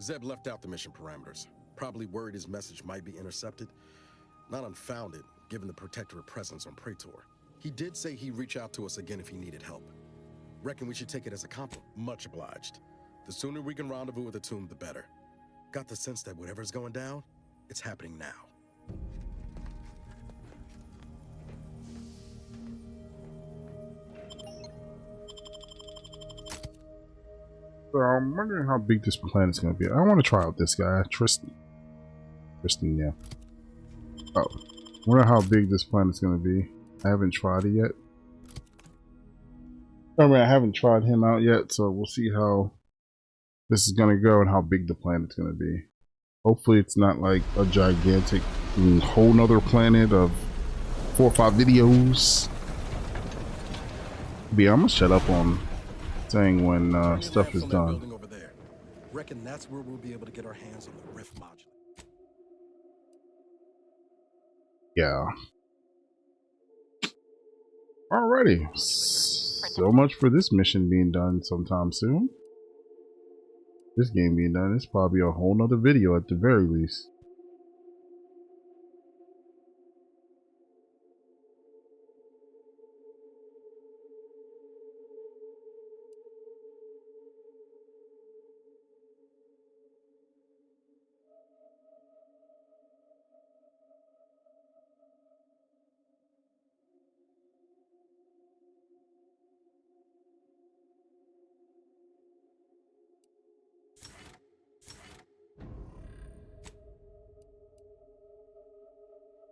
Zeb left out the mission parameters, probably worried his message might be intercepted. Not unfounded, given the Protectorate presence on Praetor. He did say he'd reach out to us again if he needed help. Reckon we should take it as a compliment. Much obliged. The sooner we can rendezvous at the tomb, the better. Got the sense that whatever's going down, it's happening now. So I'm wondering how big this planet's gonna be. I want to try out this guy, Tristan. Tristan, yeah. Oh, I wonder how big this planet's gonna be. I haven't tried it yet. I mean, I haven't tried him out yet, so we'll see how this is gonna go and how big the planet's gonna be. Hopefully, it's not like a gigantic whole nother planet of 4 or 5 videos. But yeah, I'm gonna shut up on saying when stuff is done. Over there. Reckon that's where we'll be able to get our hands on the Rift module. Yeah. Alrighty. So much for this mission being done sometime soon. This game being done, it's probably a whole nother video at the very least.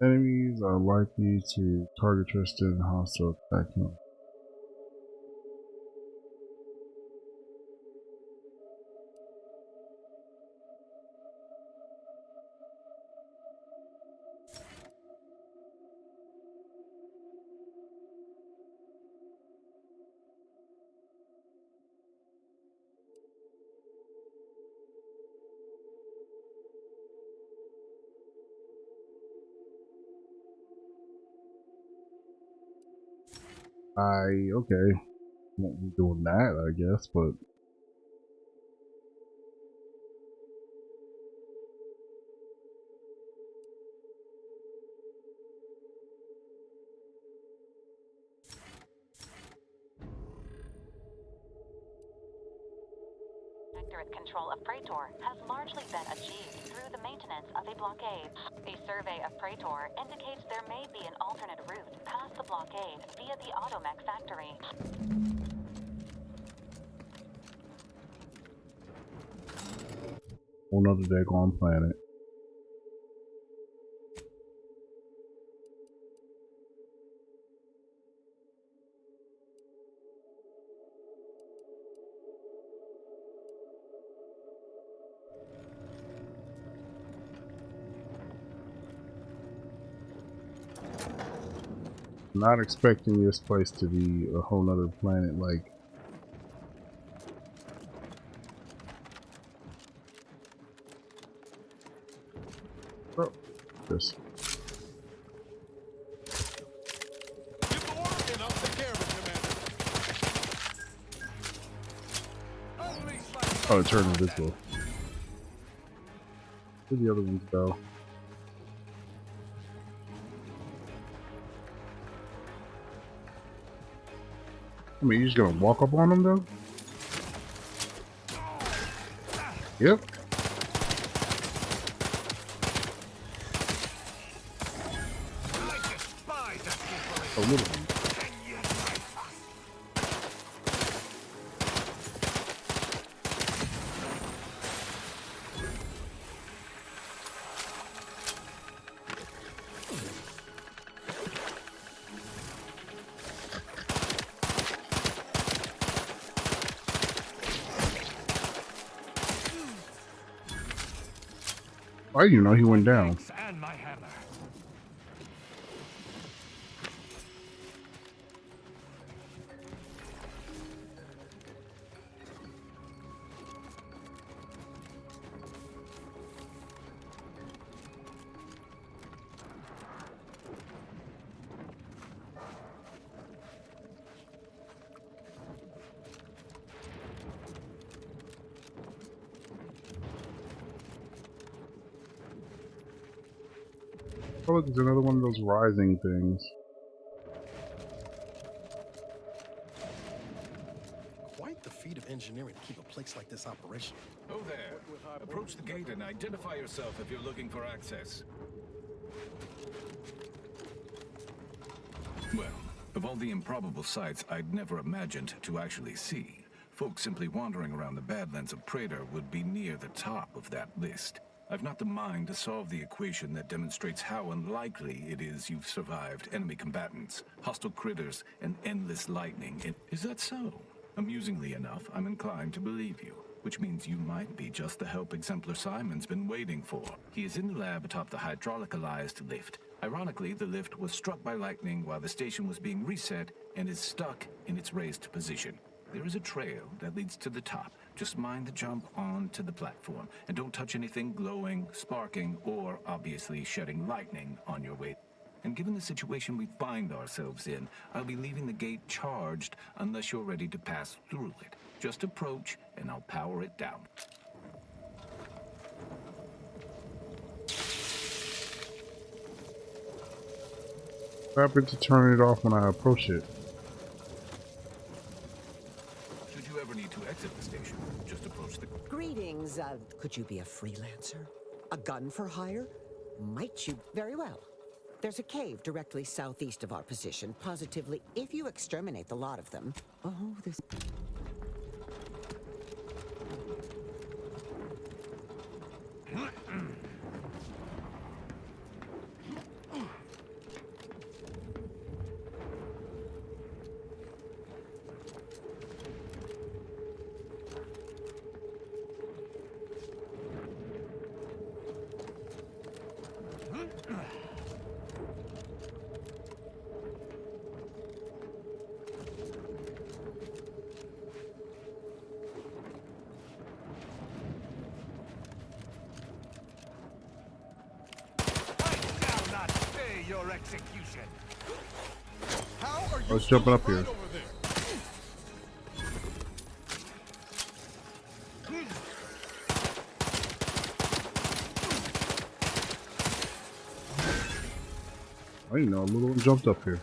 Enemies are likely to target Tristan and hostile attack him. Okay. Won't be doing that, I guess, but Protectorate control of Praetor has largely been achieved through the maintenance of a blockade. A survey of Praetor indicates there may be an alternate route past the blockade via the automech factory. Whole nother daggone planet. Not expecting this place to be a whole nother planet like. Oh, this. Give the order and I'll take care of it, Commander. Oh, it turned invisible. Where'd the other ones go? I mean, you're just gonna walk up on them though? Yep. A little one. I didn't know he went down. And my hammer. Oh, look, there's another one of those rising things. Quite the feat of engineering to keep a place like this operational. Oh there. Approach the gate and identify yourself if you're looking for access. Well, of all the improbable sights I'd never imagined to actually see, folks simply wandering around the Badlands of Praetor would be near the top of that list. I've not the mind to solve the equation that demonstrates how unlikely it is you've survived enemy combatants, hostile critters, and endless lightning. Is that so? Amusingly enough, I'm inclined to believe you, which means you might be just the help Exemplar Simon's been waiting for. He is in the lab atop the hydraulicalized lift. Ironically, the lift was struck by lightning while the station was being reset and is stuck in its raised position. There is a trail that leads to the top. Just mind the jump onto the platform, and don't touch anything glowing, sparking, or obviously shedding lightning on your way. And given the situation we find ourselves in, I'll be leaving the gate charged unless you're ready to pass through it. Just approach, and I'll power it down. What happened to turn it off when I approach it? Should you ever need to exit the station, just approach the... Greetings. Could you be a freelancer? A gun for hire? Might you? Very well. There's a cave directly southeast of our position. Positively, if you exterminate the lot of them... Oh, this... Your execution. How are you I was jumping up here. over there? I didn't know a little one jumped up here.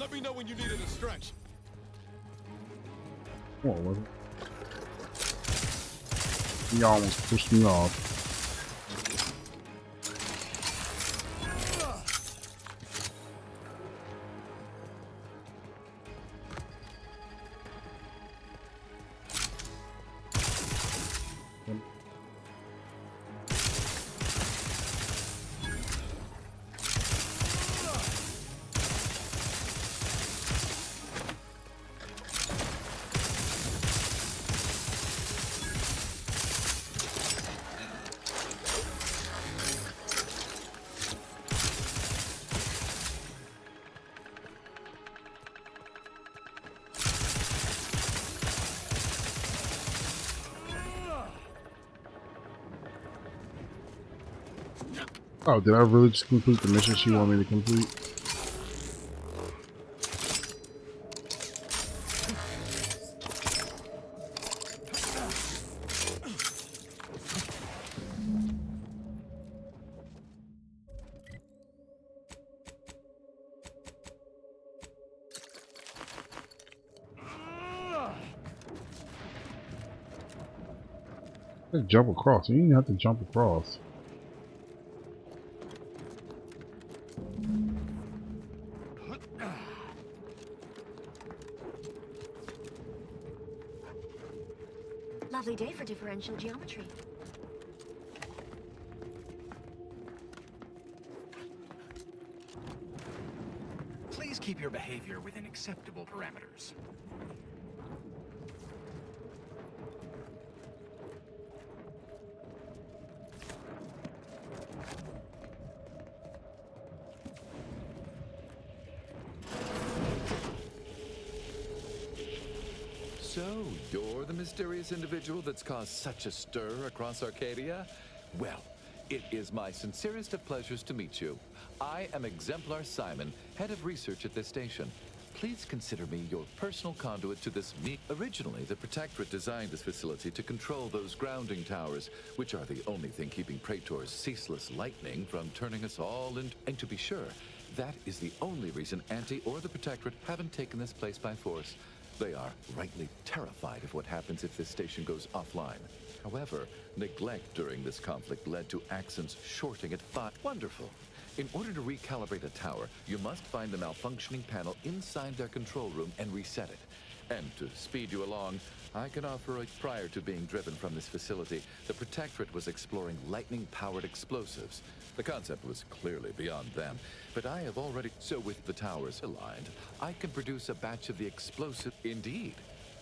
Let me know when you needed a stretch. Come on, wasn't it? He almost pushed me off. Oh, did I really just complete the mission she wanted me to complete? Let's jump across. You didn't have to jump across. Lovely day for differential geometry. Please keep your behavior within acceptable parameters. So, you're the mysterious individual that's caused such a stir across Arcadia? Well, it is my sincerest of pleasures to meet you. I am Exemplar Simon, head of research at this station. Please consider me your personal conduit to this meet. Originally, the Protectorate designed this facility to control those grounding towers, which are the only thing keeping Praetor's ceaseless lightning from turning us all into... And to be sure, that is the only reason Anti or the Protectorate haven't taken this place by force. They are rightly terrified of what happens if this station goes offline. However, neglect during this conflict led to Axon's shorting at 5. Wonderful. In order to recalibrate a tower, you must find the malfunctioning panel inside their control room and reset it. And to speed you along, I can offer a... Prior to being driven from this facility, the Protectorate was exploring lightning-powered explosives. The concept was clearly beyond them, but I have already... So with the towers aligned, I can produce a batch of the explosive... Indeed.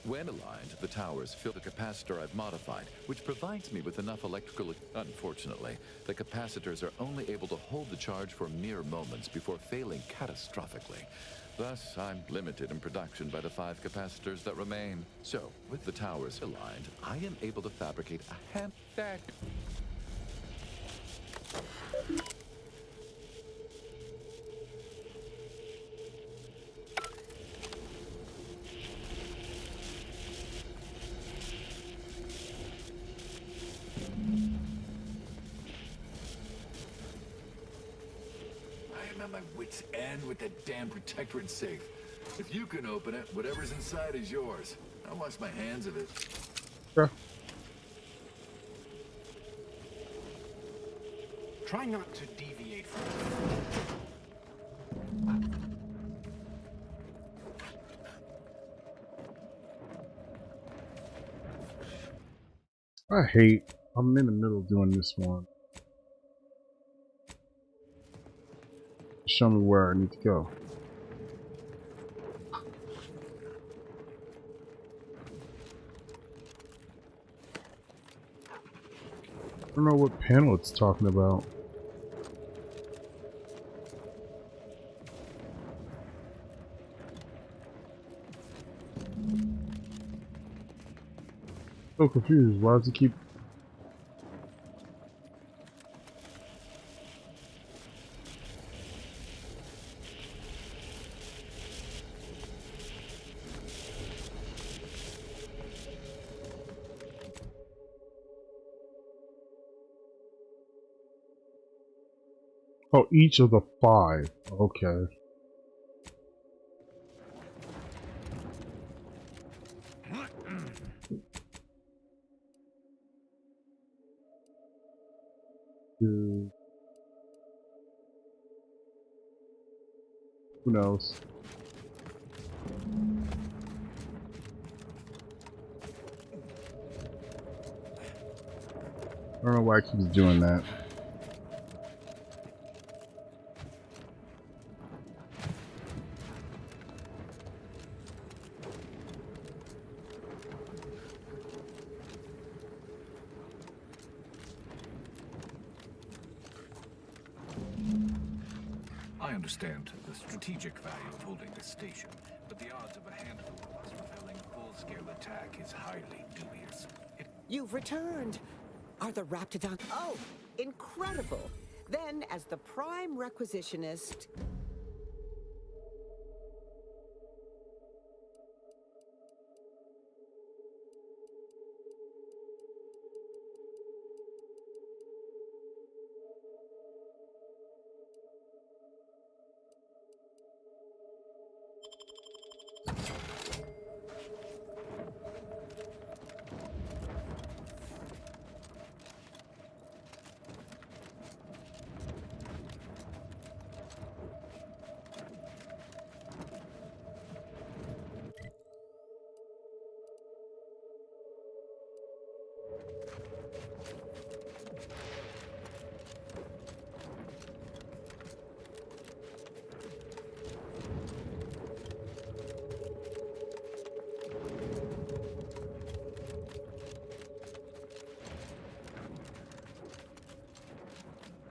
When aligned, the towers fill the capacitor I've modified, which provides me with enough electrical... Unfortunately, the capacitors are only able to hold the charge for mere moments before failing catastrophically. Thus, I'm limited in production by the 5 capacitors that remain. So, with the towers aligned, I am able to fabricate a hand... I'm at my wit's end with that damn Protectorate safe. If you can open it, whatever's inside is yours. I'll wash my hands of it. Sure. Try not to deviate from I'm in the middle of doing this one. Show me where I need to go. I don't know what panel it's talking about. So confused. Why does it keep... Oh, each of the 5. Okay. Who knows? I don't know why it keeps doing that. I understand the strategic value of holding this station, but the odds of a handful of us repelling a full-scale attack is highly dubious. You've returned! Are the Raptidon... Oh, incredible! Then, as the prime requisitionist...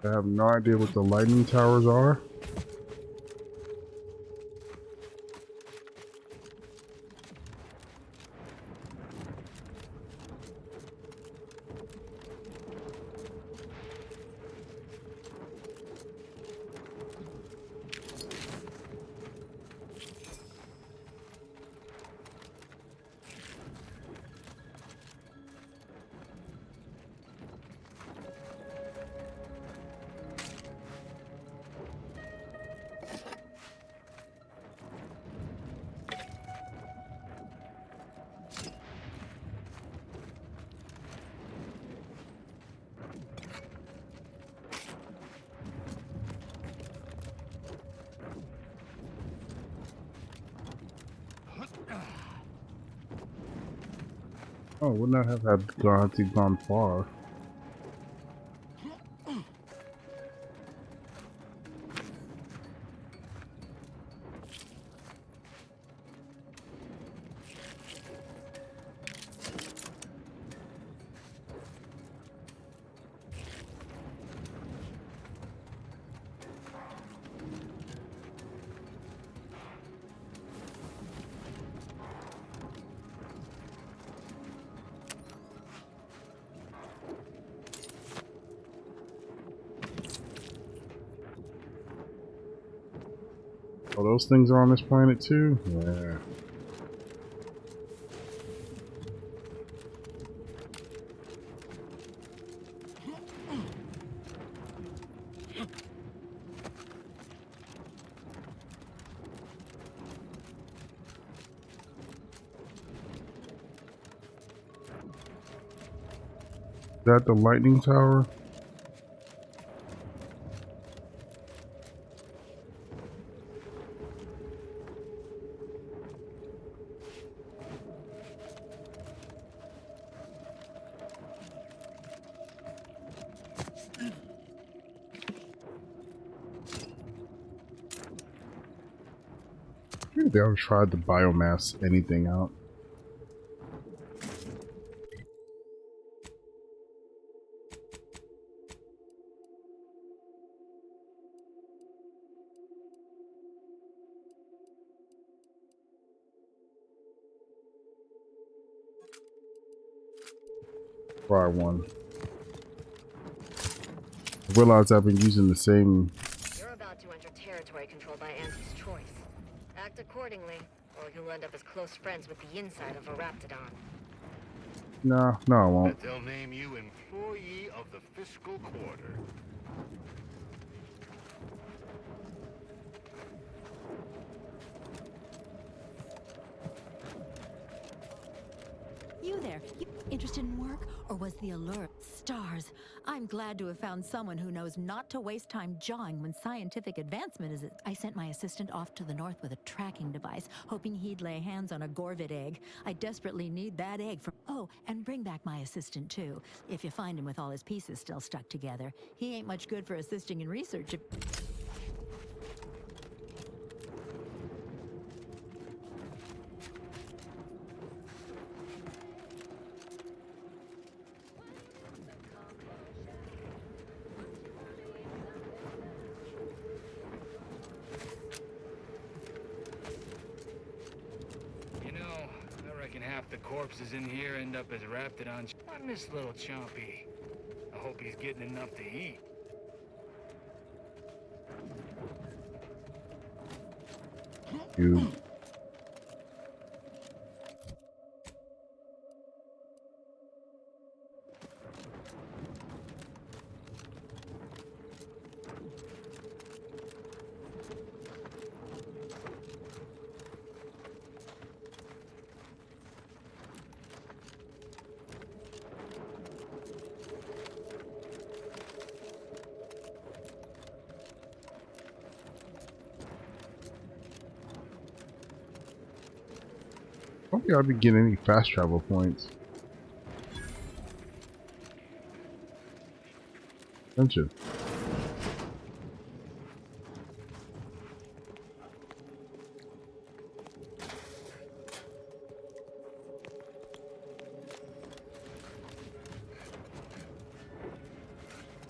I have no idea what the lightning towers are. Oh, would not have had gone far. Oh, those things are on this planet too? Yeah. Is that the lightning tower? They ever tried to biomass anything out. Try one. I realize I've been using the same. You're about to enter territory controlled by Anti's choice. Act accordingly, or you'll end up as close friends with the inside of a Raptidon. No, I won't. But they'll name you employee of the fiscal quarter. You there. interested in work, or was the allure? Stars. I'm glad to have found someone who knows not to waste time jawing when scientific advancement is. I sent my assistant off to the north with a tracking device, hoping he'd lay hands on a Gorvid egg. I desperately need that egg for. Oh, and bring back my assistant too. If you find him with all his pieces still stuck together, he ain't much good for assisting in research. Half the corpses in here end up as Raptidons. I miss little Chompy. I hope he's getting enough to eat. You. I don't think I'll be getting any fast travel points. Attention.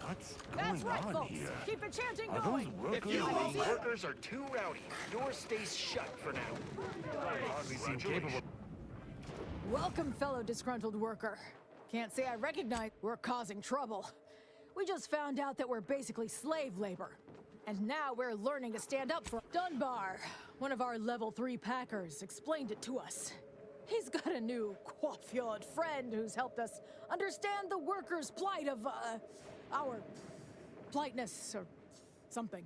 What's That's going right, on folks. here? Keep the chanting Are going. those If workers you being- workers are too rowdy, yours stays shut for now. Hardly seem capable. Welcome, fellow disgruntled worker. Can't say I recognize we're causing trouble. We just found out that we're basically slave labor. And now we're learning to stand up for Dunbar. One of our level 3 packers explained it to us. He's got a new coiffured friend who's helped us understand the workers' plight of, our politeness or something.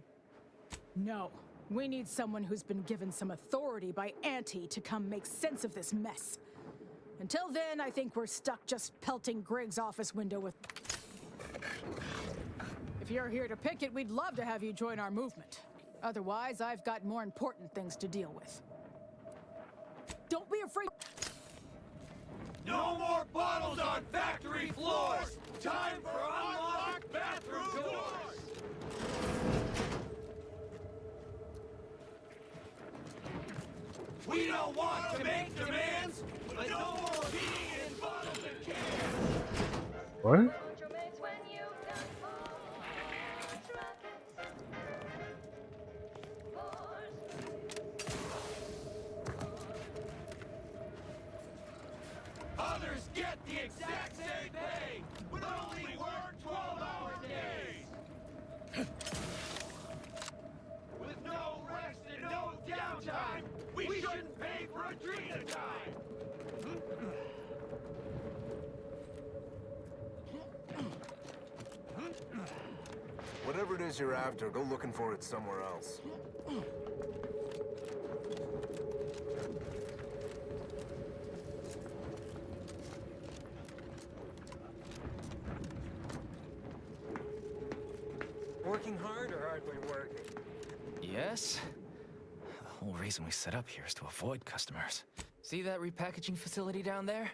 No, we need someone who's been given some authority by Auntie to come make sense of this mess. Until then, I think we're stuck just pelting Greg's office window with... If you're here to picket, we'd love to have you join our movement. Otherwise, I've got more important things to deal with. Don't be afraid. No more bottles on factory floors! Time for unlocked bathroom doors! We don't want to make demands, but no more being in bottles and cans! What? Others get the exact same pay, but only work 12-hour days! With no rest and no downtime, we shouldn't pay for a drink at a time! Whatever it is you're after, go looking for it somewhere else. Working hard or hardly working? Yes. The whole reason we set up here is to avoid customers. See that repackaging facility down there?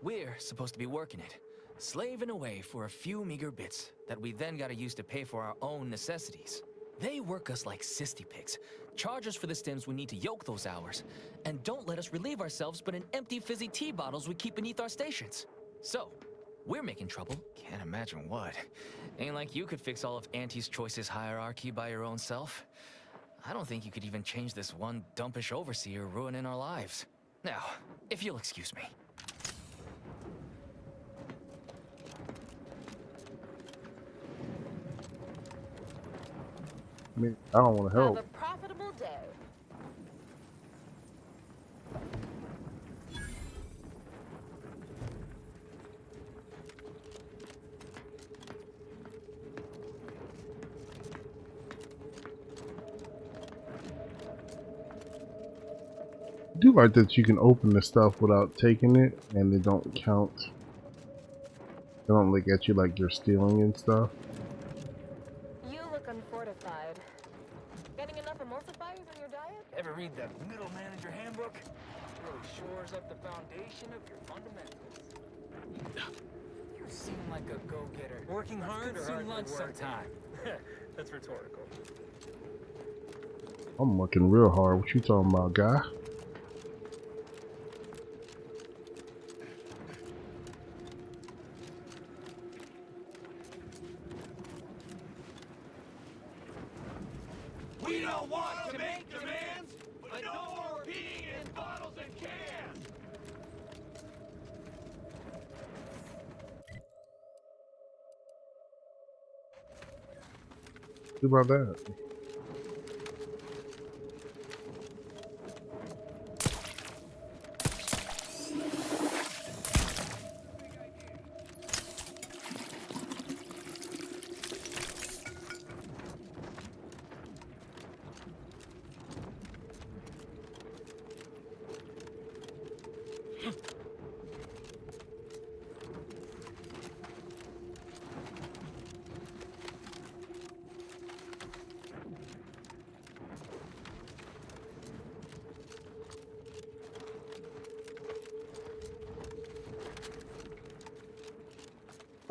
We're supposed to be working it, slaving away for a few meager bits that we then gotta use to pay for our own necessities. They work us like cysty pigs, charge us for the stems we need to yoke those hours, and don't let us relieve ourselves but in empty fizzy tea bottles we keep beneath our stations. So, we're making trouble. Can't imagine what. Ain't like you could fix all of Auntie's Choice's hierarchy by your own self. I don't think you could even change this one dumpish overseer ruining our lives. Now, if you'll excuse me. I mean, I don't want to help. Have a profitable day. I do like that you can open the stuff without taking it and they don't count They don't look at you like you're stealing and stuff. You look unfortified. Getting enough emulsifiers in your diet? Ever read the Middle Manager Handbook? Really shores up the foundation of your fundamentals. You seem like a go-getter. Working hard or hard lunch sometime. That's rhetorical. I'm working real hard. What you talking about, guy? We don't want to make demands, but no more peeing in bottles and cans! What about that?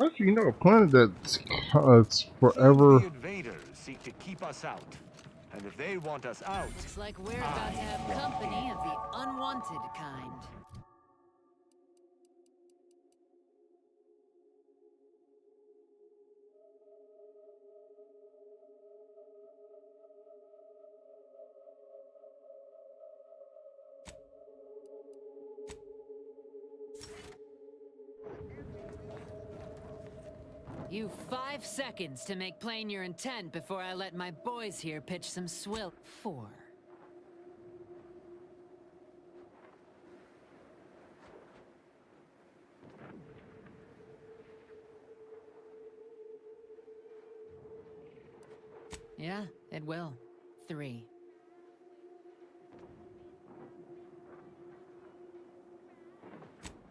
Actually, you know, a planet that's it's forever. The invaders seek to keep us out. And if they want us out... Looks like we're about to have company of the unwanted kind. You've 5 seconds to make plain your intent before I let my boys here pitch some swill. 4. Yeah, it will. 3.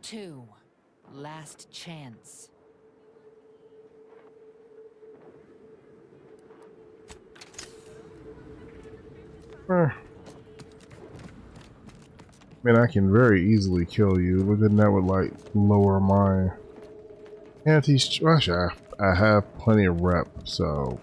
2. Last chance. Man, I can very easily kill you, but then that would like lower my actually, I have plenty of rep, so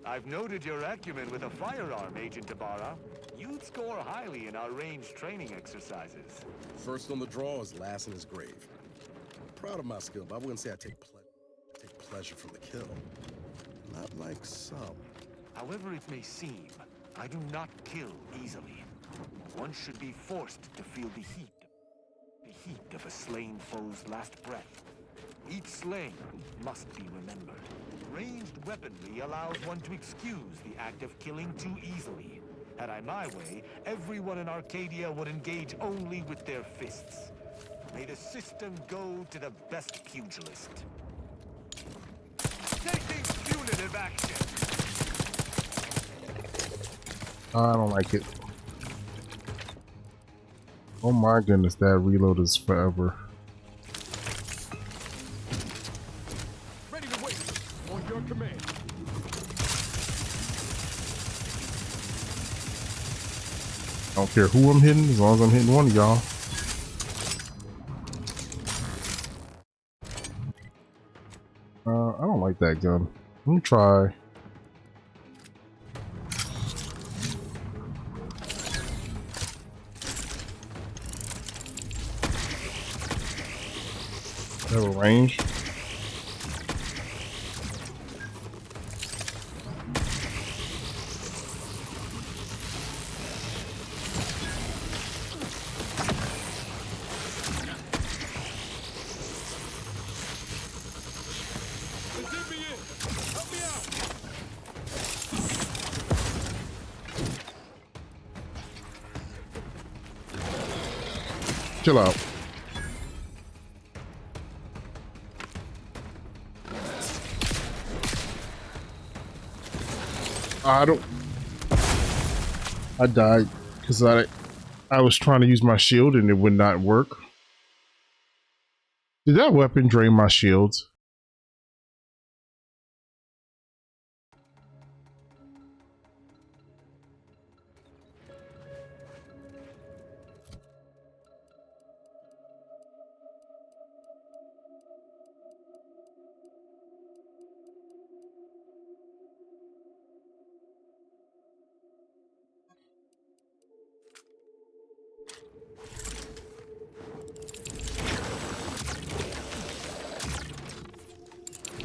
I've noted your acumen with a firearm, Agent Ibarra. You'd score highly in our range training exercises. First on the draw is last in his grave. I'm proud of my skill, but I wouldn't say I take pleasure from the kill. Not like some. However it may seem, I do not kill easily. One should be forced to feel the heat of a slain foe's last breath. Each slain must be remembered. Ranged weaponry allows one to excuse the act of killing too easily. Had I my way, everyone in Arcadia would engage only with their fists. May the system go to the best pugilist. Taking punitive action! I don't like it. Oh my goodness, that reload is forever. Ready to wait. On your command. I don't care who I'm hitting, as long as I'm hitting one of y'all. I don't like that gun. Let me try. Have a range. Chill out. I don't. I died because I was trying to use my shield and it would not work. Did that weapon drain my shields?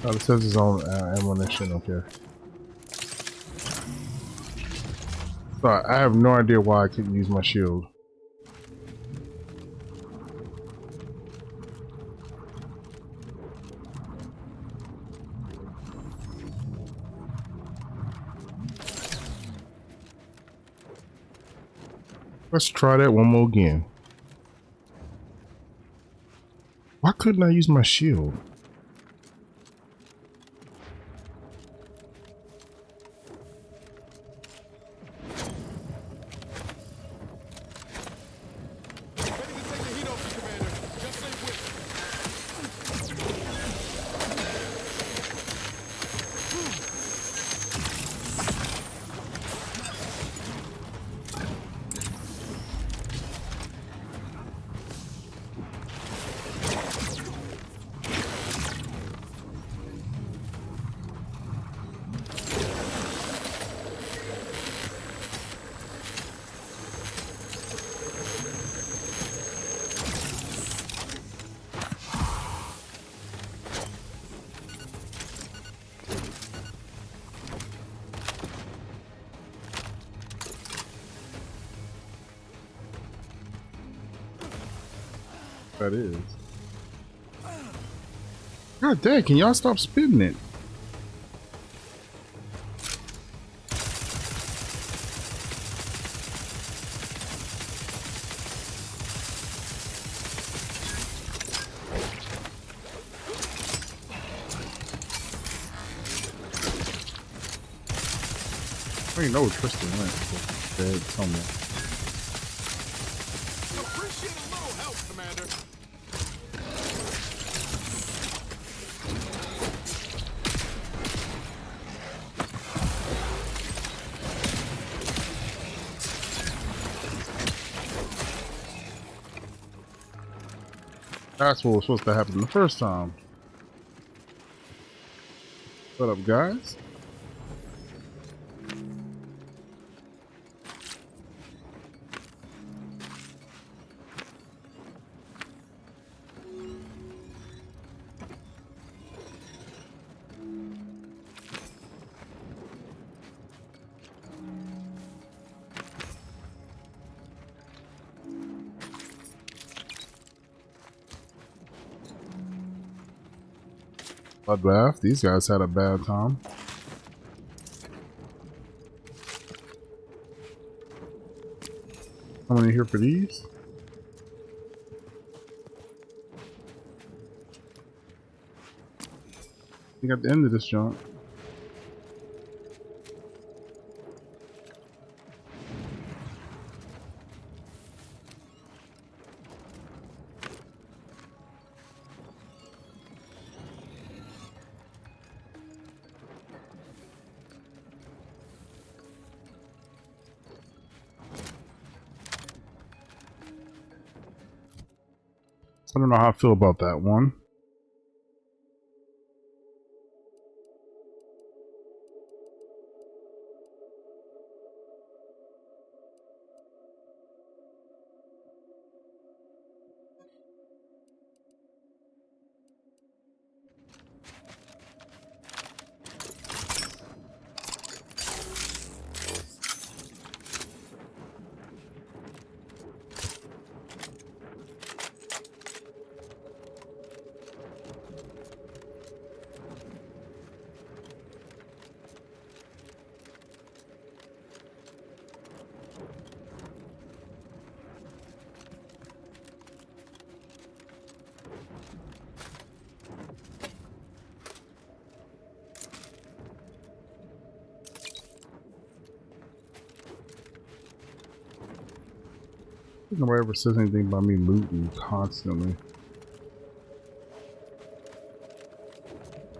Oh, it says his own ammunition up here. Sorry, I have no idea why I couldn't use my shield. Let's try that one more again. Why couldn't I use my shield? That is. God dang, can y'all stop spitting it? I didn't know where Tristan went. Dead somewhere. Appreciate a little help, Commander. That's what was supposed to happen the first time. What up, guys? Bloodbath. These guys had a bad time. How many here for these? I think at the end of this jump. I don't know how I feel about that one. Nobody ever says anything about me looting constantly.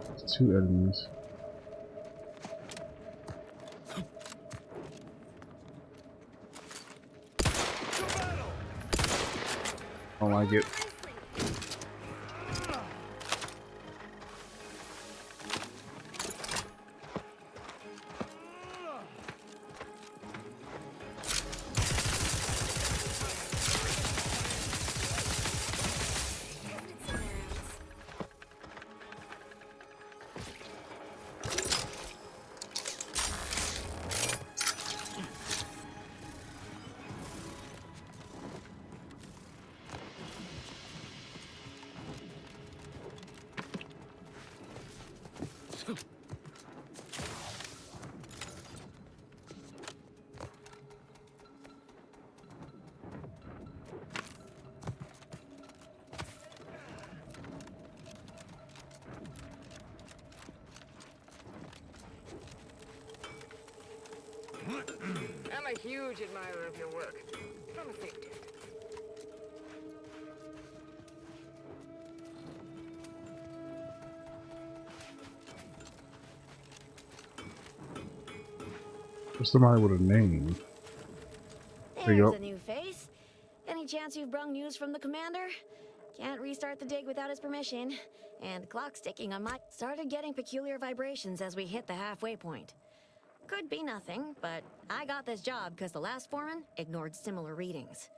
There's 2 enemies. I don't like it. I'm a huge admirer of your work. From a safe distance. For somebody with a name. There you There's go. a new face. Any chance you've brung news from the commander? Can't restart the dig without his permission. And the clock's ticking on my... Started getting peculiar vibrations as we hit the halfway point. Could be nothing, but I got this job because the last foreman ignored similar readings.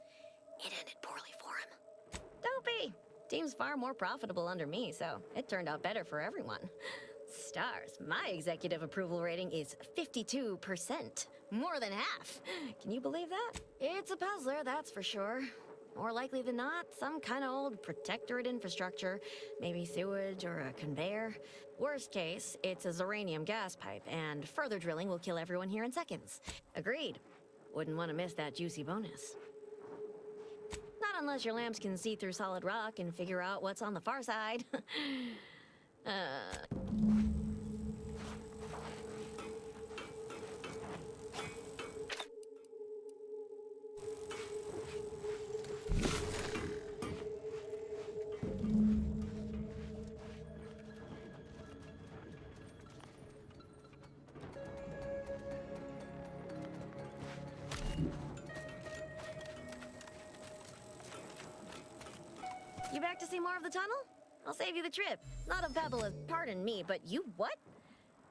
It ended poorly for him. Don't be. Team's far more profitable under me, so it turned out better for everyone. Stars, my executive approval rating is 52%. More than half. Can you believe that? It's a puzzler, that's for sure. More likely than not, some kind of old protectorate infrastructure. Maybe sewage or a conveyor. Worst case, it's a uranium gas pipe, and further drilling will kill everyone here in seconds. Agreed. Wouldn't want to miss that juicy bonus. Not unless your lamps can see through solid rock and figure out what's on the far side. You back to see more of the tunnel? I'll save you the trip. Not a pebble of, pardon me, but you what?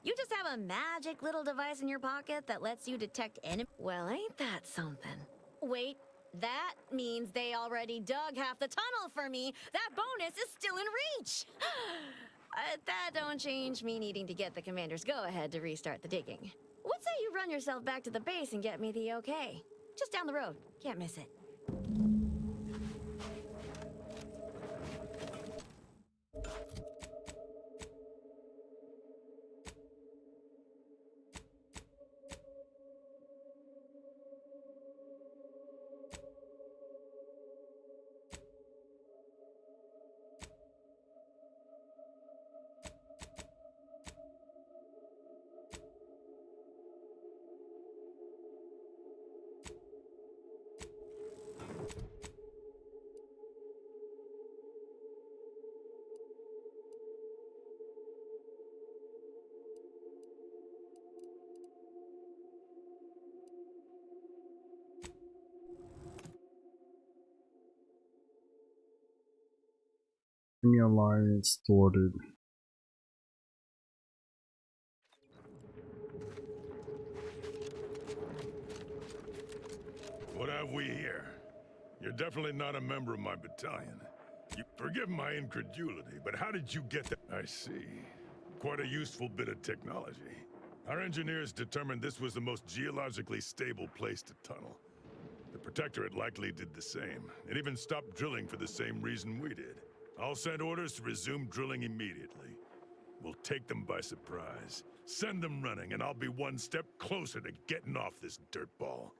You just have a magic little device in your pocket that lets you detect enemy. Well, ain't that something? Wait, that means they already dug half the tunnel for me. That bonus is still in reach. That don't change me needing to get the commander's go-ahead to restart the digging. What say you run yourself back to the base and get me the okay? Just down the road. Can't miss it. Enemy alliance thwarted. What have we here? You're definitely not a member of my battalion. You forgive my incredulity, but how did you get that? I see. Quite a useful bit of technology. Our engineers determined this was the most geologically stable place to tunnel. The Protectorate likely did the same, and even stopped drilling for the same reason we did. I'll send orders to resume drilling immediately. We'll take them by surprise. Send them running, and I'll be one step closer to getting off this dirtball.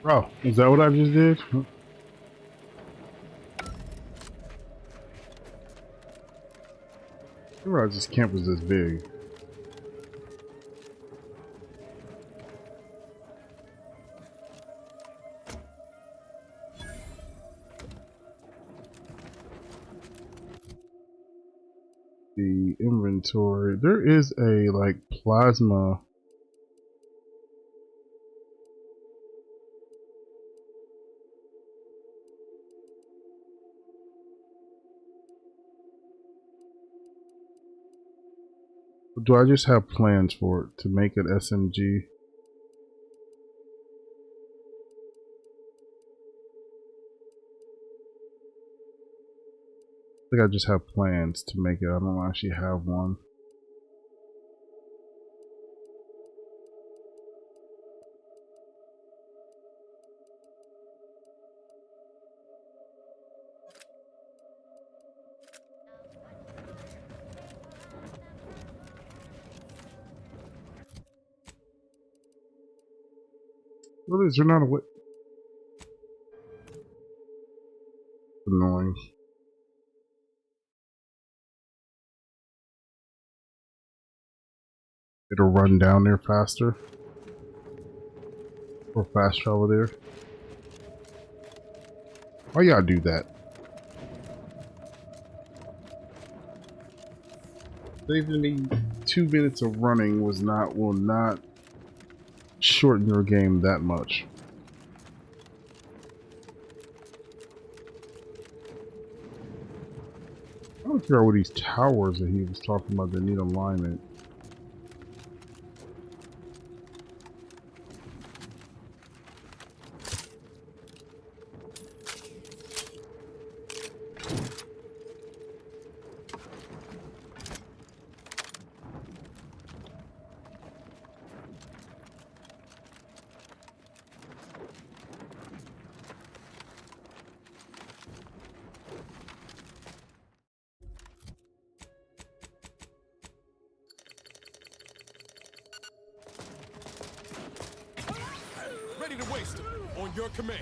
Oh, is that what I just did? I realized this camp was this big. The inventory. There is a like plasma. Do I just have plans for it to make it SMG? I think I just have plans to make it. I don't actually have one. What is there not a way? Annoying. It'll run down there faster. Or fast travel there. Why y'all do that? Saving me 2 minutes of running will not shorten your game that much. I don't care what these towers that he was talking about that need alignment. Ready to waste them. On your command.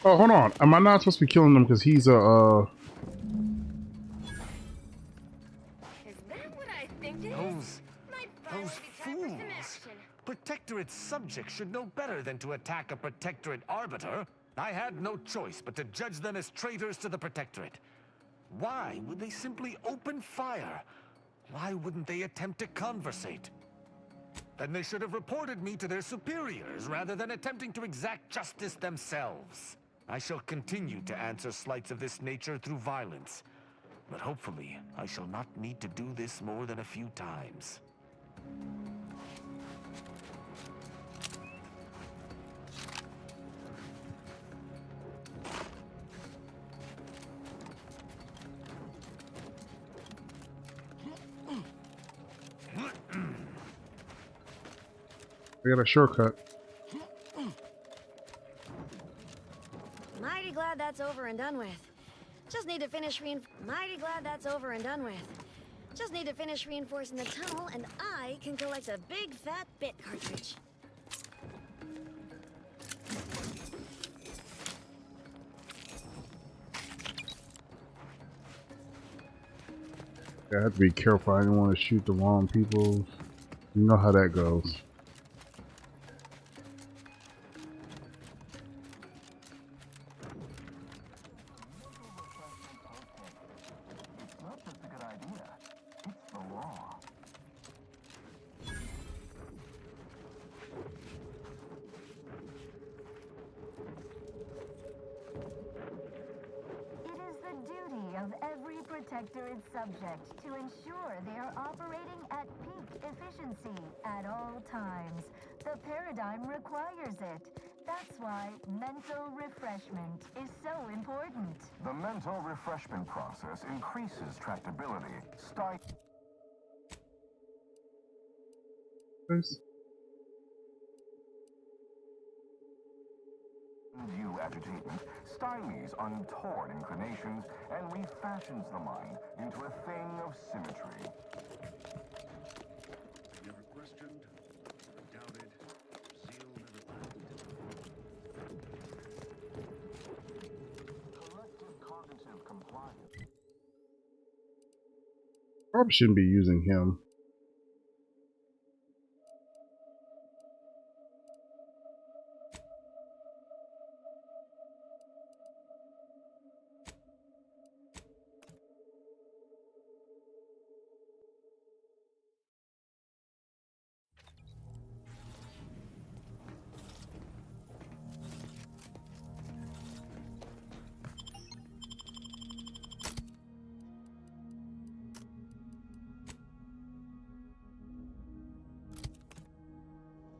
Oh, hold on. Am I not supposed to be killing him because he's a, Is that what I think it is? Those fools! Protectorate subjects should know better than to attack a Protectorate arbiter. I had no choice but to judge them as traitors to the Protectorate. Why would they simply open fire? Why wouldn't they attempt to conversate? Then they should have reported me to their superiors rather than attempting to exact justice themselves. I shall continue to answer slights of this nature through violence, but hopefully I shall not need to do this more than a few times. I got a shortcut. Mighty glad that's over and done with. Just need to finish Mighty glad that's over and done with. Just need to finish reinforcing the tunnel, and I can collect a big fat bit cartridge. I have to be careful. I don't want to shoot the wrong people. You know how that goes. reactor is subject to ensure they are operating at peak efficiency at all times. The paradigm requires it. That's why mental refreshment is so important. The mental refreshment process increases tractability, undue agitation, stymies untoward inclinations, and refashions the mind into a thing of symmetry. Never questioned, never doubted, zeal never Collective cognitive compliance. Probably shouldn't be using him.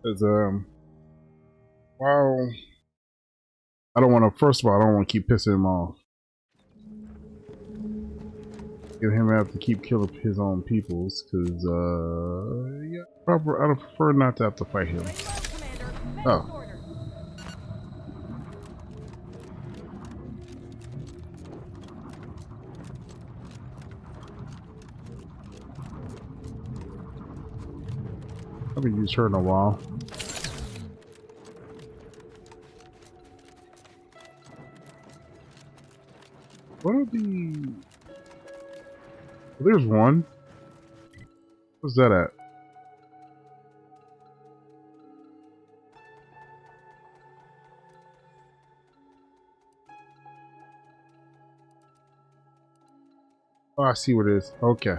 Because well, I don't want to. First of all, I don't want to keep pissing him off. Get him to have to keep killing his own peoples, because yeah, I would prefer not to have to fight him. Oh. I haven't used her in a while. What are the... There's one. What's that at? Oh, I see what it is. Okay.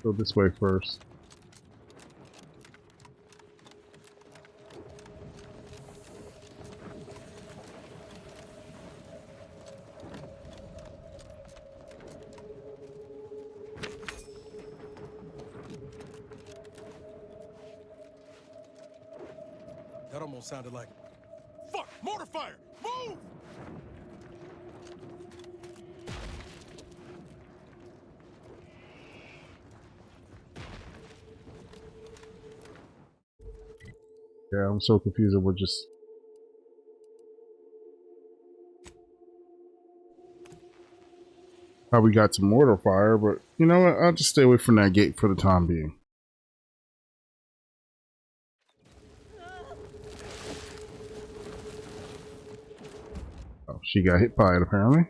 Go this way first. That almost sounded like... Fuck! Mortar fire! Move! Yeah, I'm so confused that we're just... How we got to mortar fire, but you know what? I'll just stay away from that gate for the time being. Oh, she got hit by it apparently.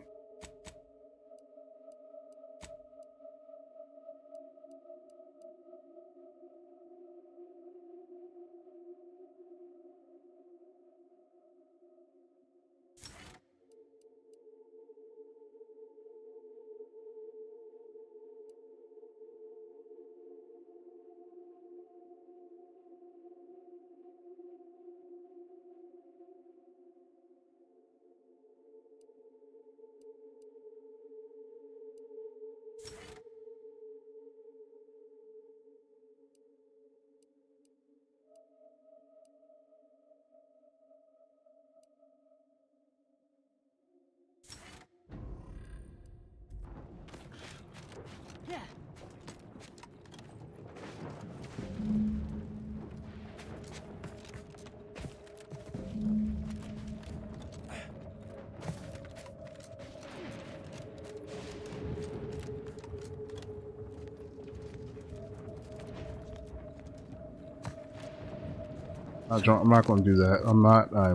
I'm not going to do that. I'm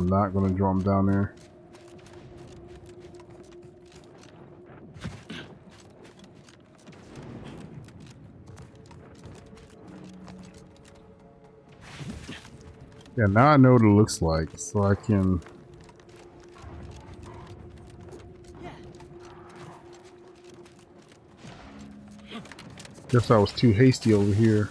not going to draw him down there. Yeah, now I know what it looks like, so I can... Guess I was too hasty over here.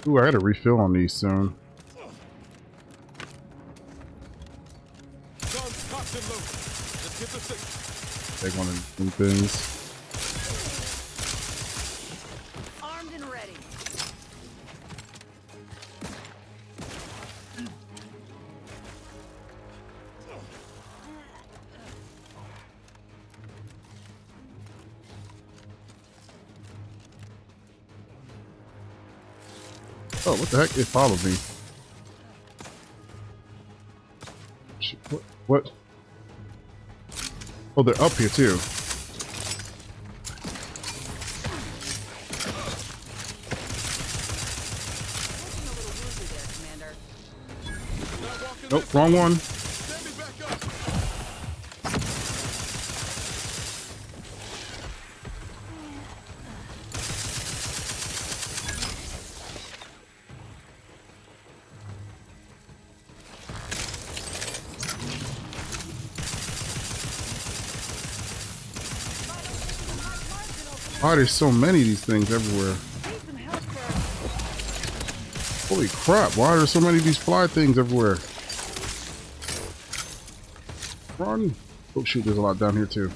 Ooh, I gotta refill on these soon. Take one of them things. Armed and ready. Oh, what the heck? It followed me. What? Oh, they're up here too. Nope, wrong one. Why there's so many of these things everywhere? Holy crap, why are there so many of these fly things everywhere? Run! Oh shoot, there's a lot down here too.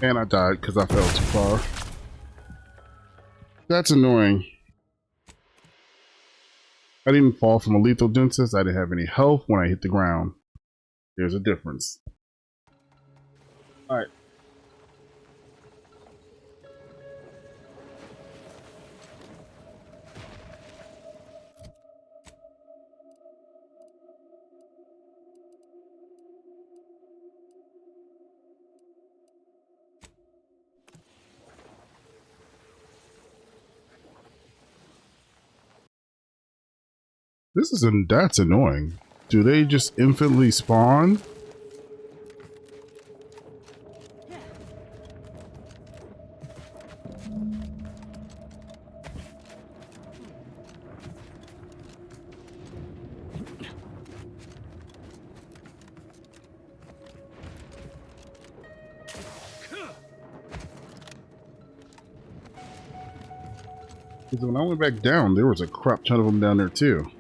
And I died because I fell too far. That's annoying. I didn't fall from a lethal dentist. I didn't have any health when I hit the ground. There's a difference. Alright. That's annoying. Do they just infinitely spawn? Because when I went back down, there was a crap ton of them down there too.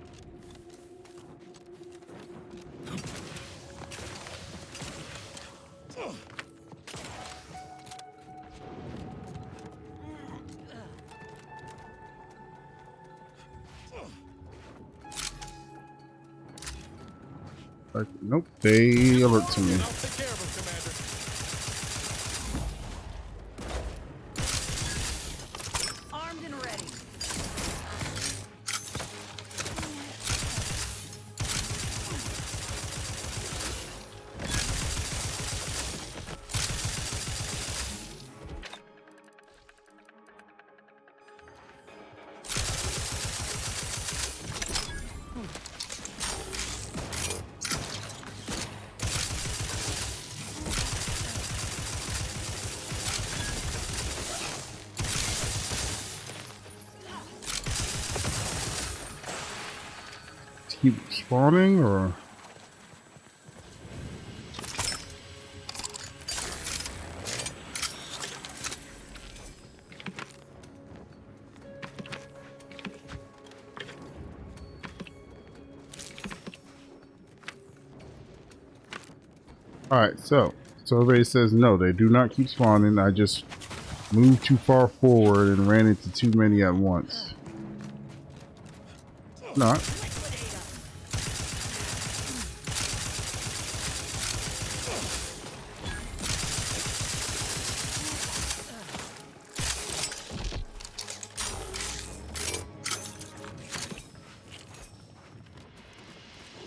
Nope, they alert to me. Armed and ready. Keep spawning or alright, so everybody says no, they do not keep spawning. I just moved too far forward and ran into too many at once. Not.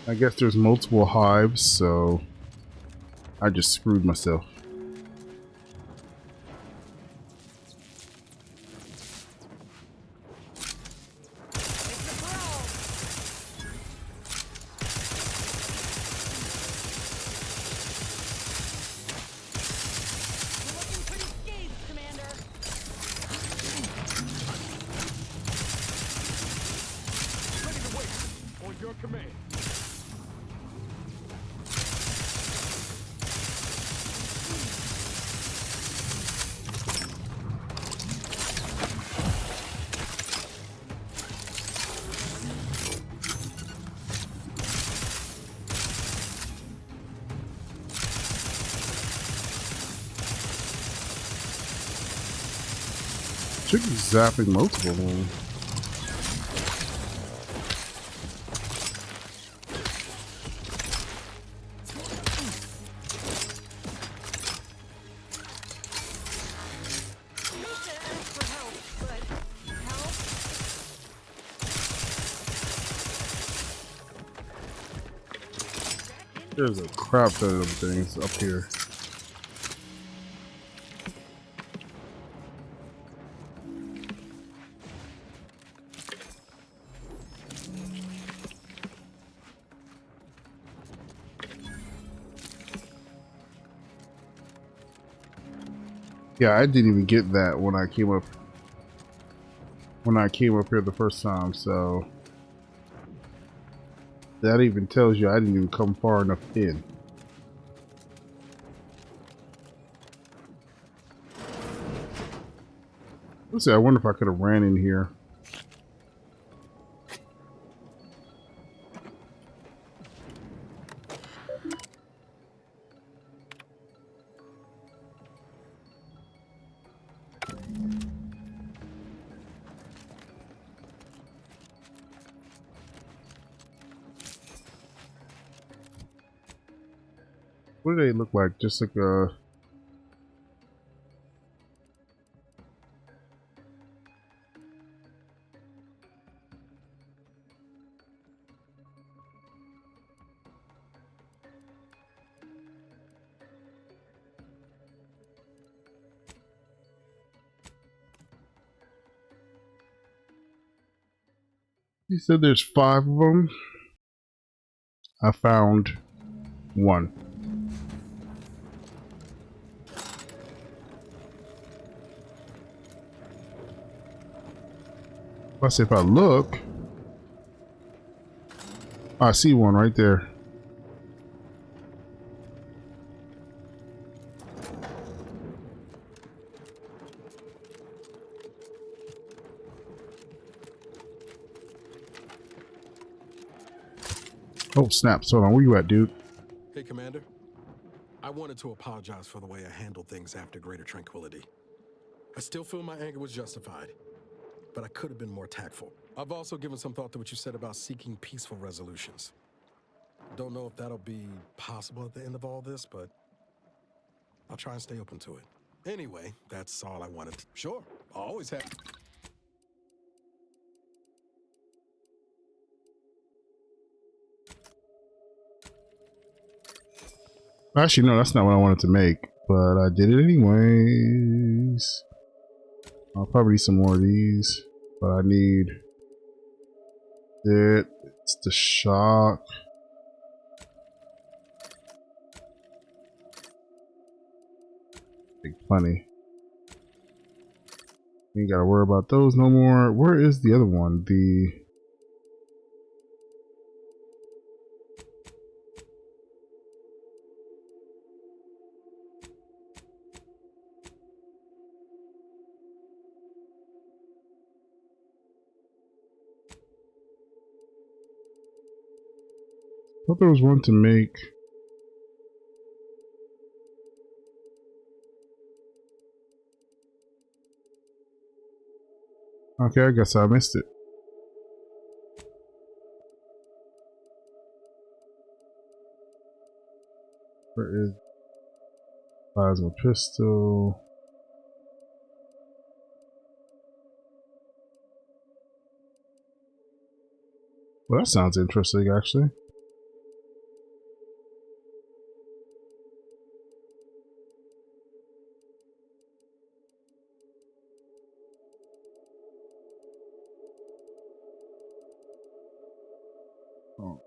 I guess there's multiple hives, so I just screwed myself. Chick is zapping multiple of them. There's a crap ton of things up here. Yeah, I didn't even get that when I came up here the first time, so that even tells you I didn't even come far enough in. Let's see, I wonder if I could have ran in here. What do they look like? Just like a... You said there's 5 of them. I found 1. Plus, if I look, I see one right there. Oh, snaps. Hold on. Where you at, dude? Hey, Commander. I wanted to apologize for the way I handled things after Greater Tranquility. I still feel my anger was justified, but I could have been more tactful. I've also given some thought to what you said about seeking peaceful resolutions. Don't know if that'll be possible at the end of all this, but I'll try and stay open to it. Anyway, that's all I wanted to... Sure, I always have... Actually, no, that's not what I wanted to make, but I did it anyways. I'll probably need some more of these, but I need it. It's the shock. Big plenty. You ain't gotta worry about those no more. Where is the other one? I thought there was one to make. Okay, I guess I missed it. Where is plasma pistol? Well, that sounds interesting, actually. Oh.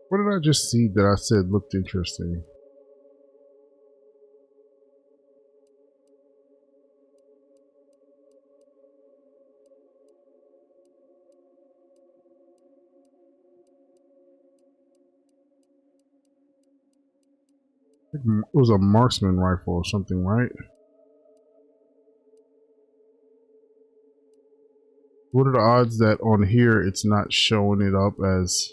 What did I just see that I said looked interesting? It was a marksman rifle or something, right? What are the odds that on here it's not showing it up as...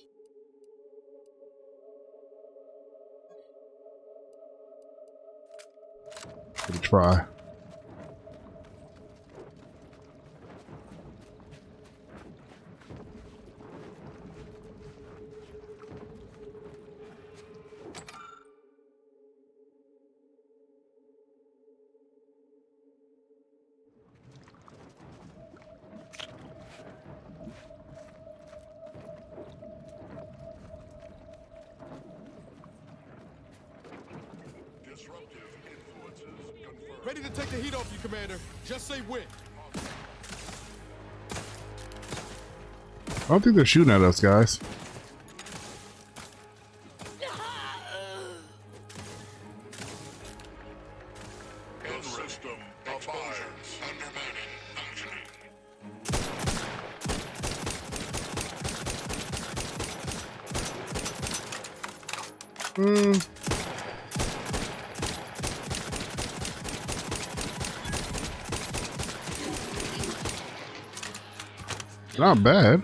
Give it a try. Ready to take the heat off you, Commander. Just say when. I don't think they're shooting at us, guys. System abides. Undermining functioning. Not bad.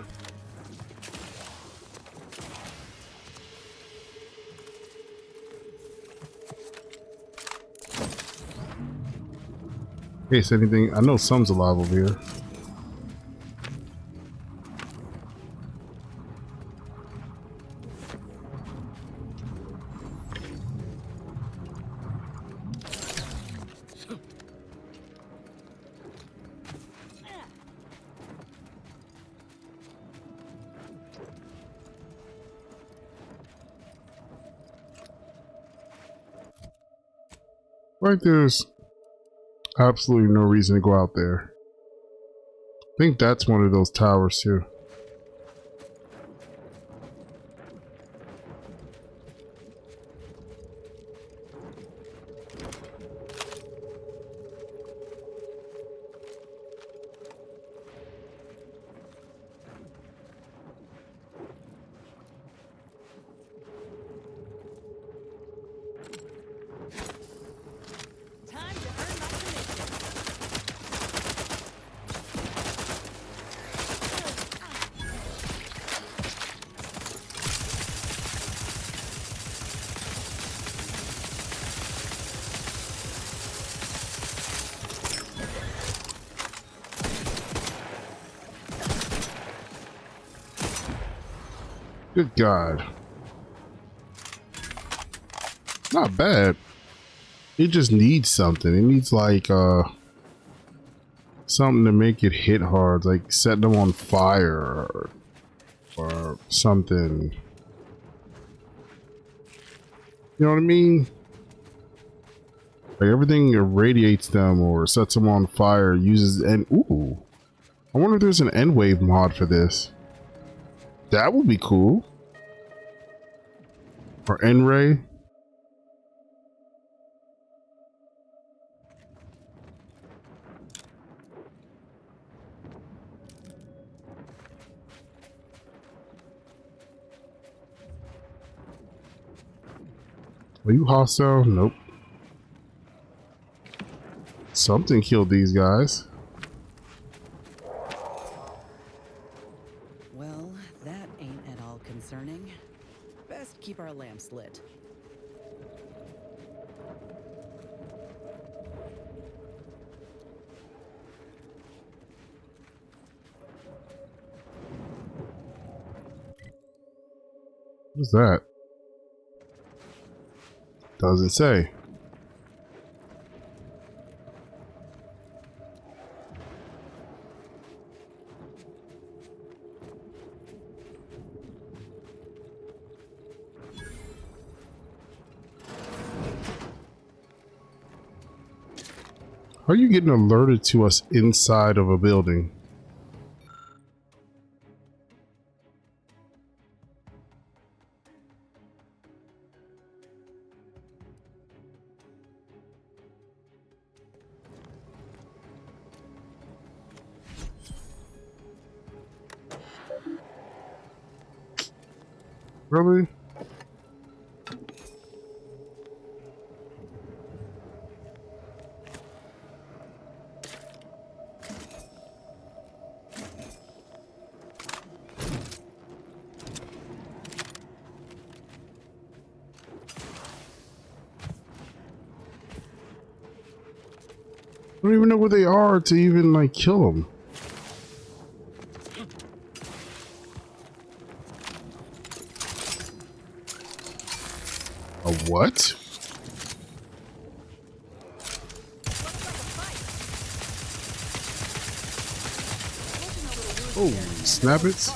In case anything, I know some's alive over here. Like there's absolutely no reason to go out there. I think that's one of those towers too. Good God. Not bad. It just needs something. It needs like something to make it hit hard, like set them on fire or something. You know what I mean? Like everything irradiates them or sets them on fire, uses and ooh. I wonder if there's an end wave mod for this. That would be cool. Or N-ray. Are you hostile? Nope. Something killed these guys. Well, that ain't at all concerning. Best keep our lamps lit. What's that? Doesn't say. How are you getting alerted to us inside of a building? Really? don't even know where they are to even like kill them. A what? Oh, snap it.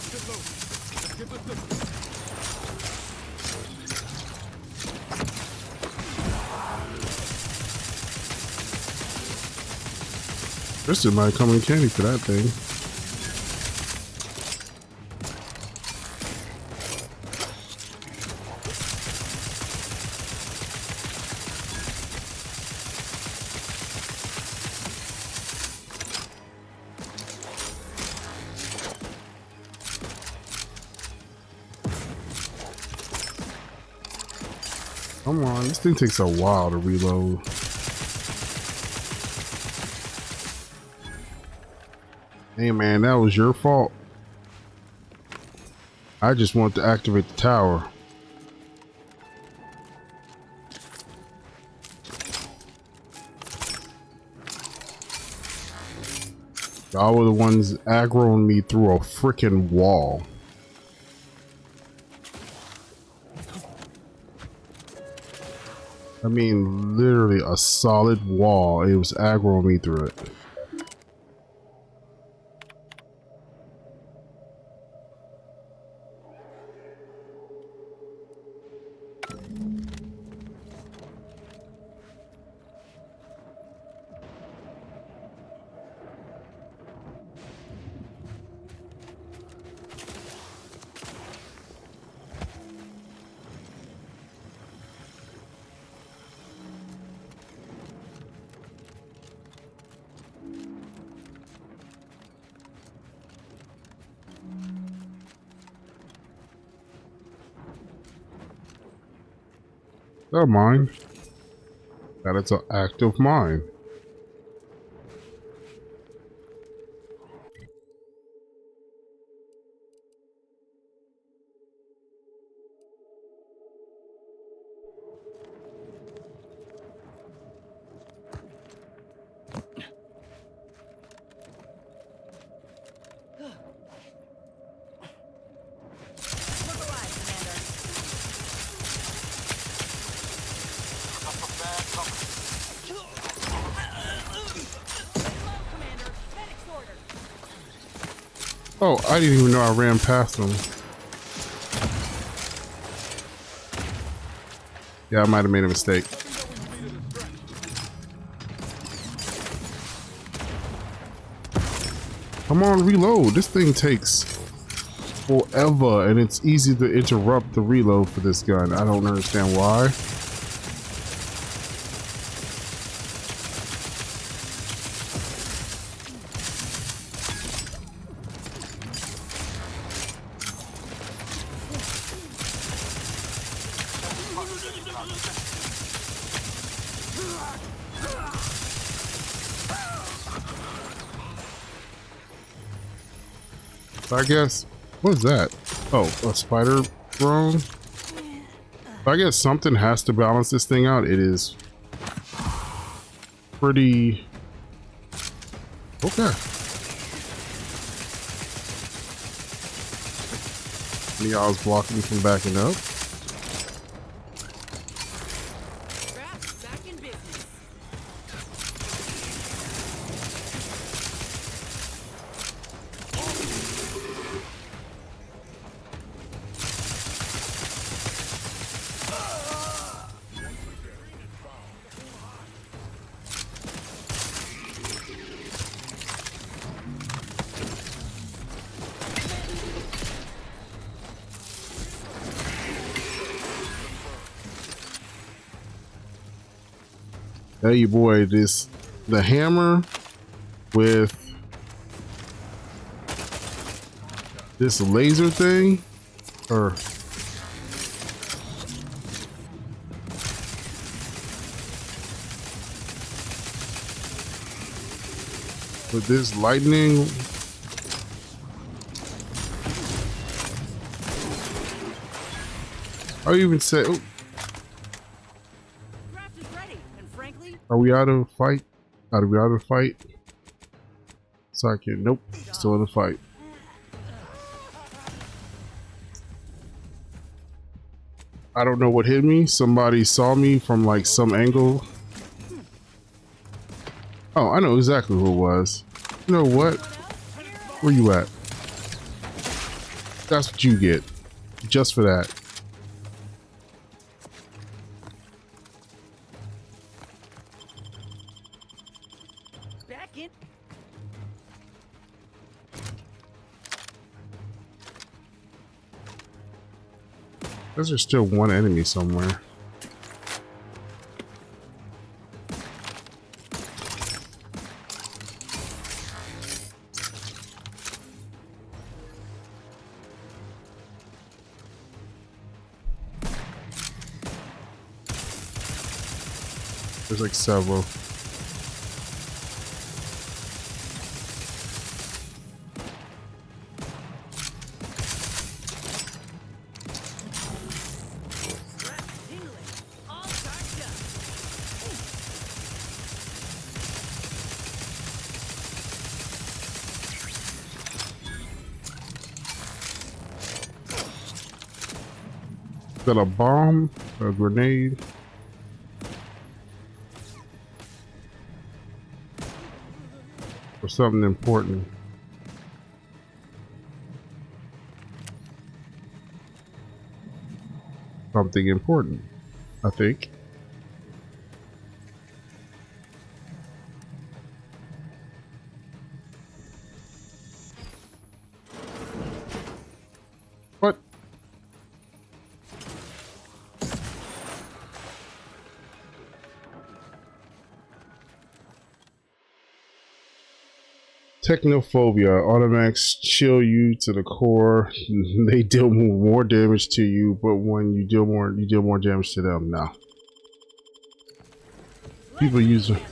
Kristen might come in candy for that thing. Come on, this thing takes a while to reload. Hey man, that was your fault. I just want to activate the tower. Y'all were the ones aggroing me through a freaking wall. I mean, literally a solid wall. It was aggroing me through it. Don't mind. That it's an active mine. Oh, I didn't even know I ran past them. Yeah, I might have made a mistake. Come on, reload. This thing takes forever, and it's easy to interrupt the reload for this gun. I don't understand why. I guess, what is that? Oh, a spider drone? I guess something has to balance this thing out. It is pretty okay. Y'all's blocking me from backing up. Tell you boy, the hammer with this laser thing, or with this lightning. I even said, oh, are we out of fight? Are we out of the fight? So I can, nope, still in the fight. I don't know what hit me. Somebody saw me from like some angle. Oh, I know exactly who it was. You know what? Where you at? That's what you get. Just for that. Back in. There's still one enemy somewhere. There's like several. Is that a bomb? A grenade? Or something important? Something important, I think. What? Technophobia. Automechs chill you to the core. They deal more damage to you, but when you deal more damage to them. No. People use it.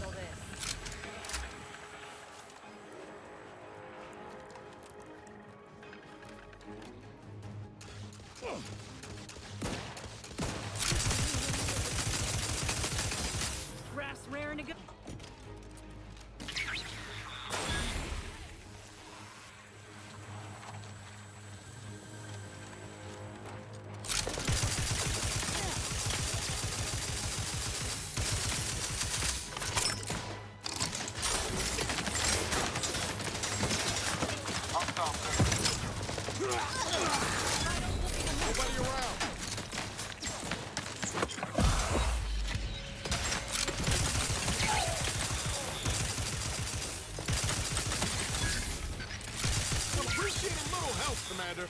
Commander.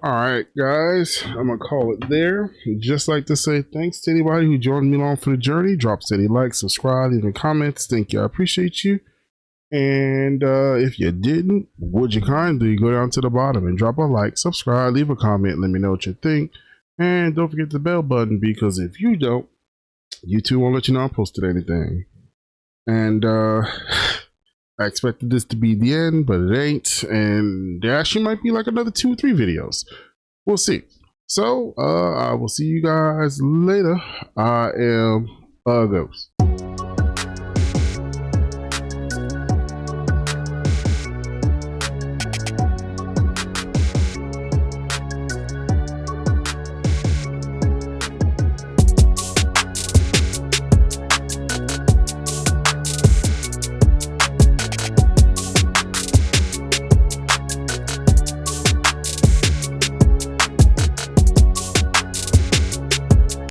Alright guys, I'm gonna call it there. Just like to say thanks to anybody who joined me along for the journey. Drop steady likes, subscribe, leave comments. Thank you, I appreciate you. And if you didn't, would you kindly go down to the bottom and drop a like, subscribe, leave a comment, let me know what you think. And don't forget the bell button, because if you don't, YouTube won't let you know I posted anything. And I expected this to be the end, but it ain't. And there actually might be like another 2 or 3 videos. We'll see. So I will see you guys later. I am a Ghost.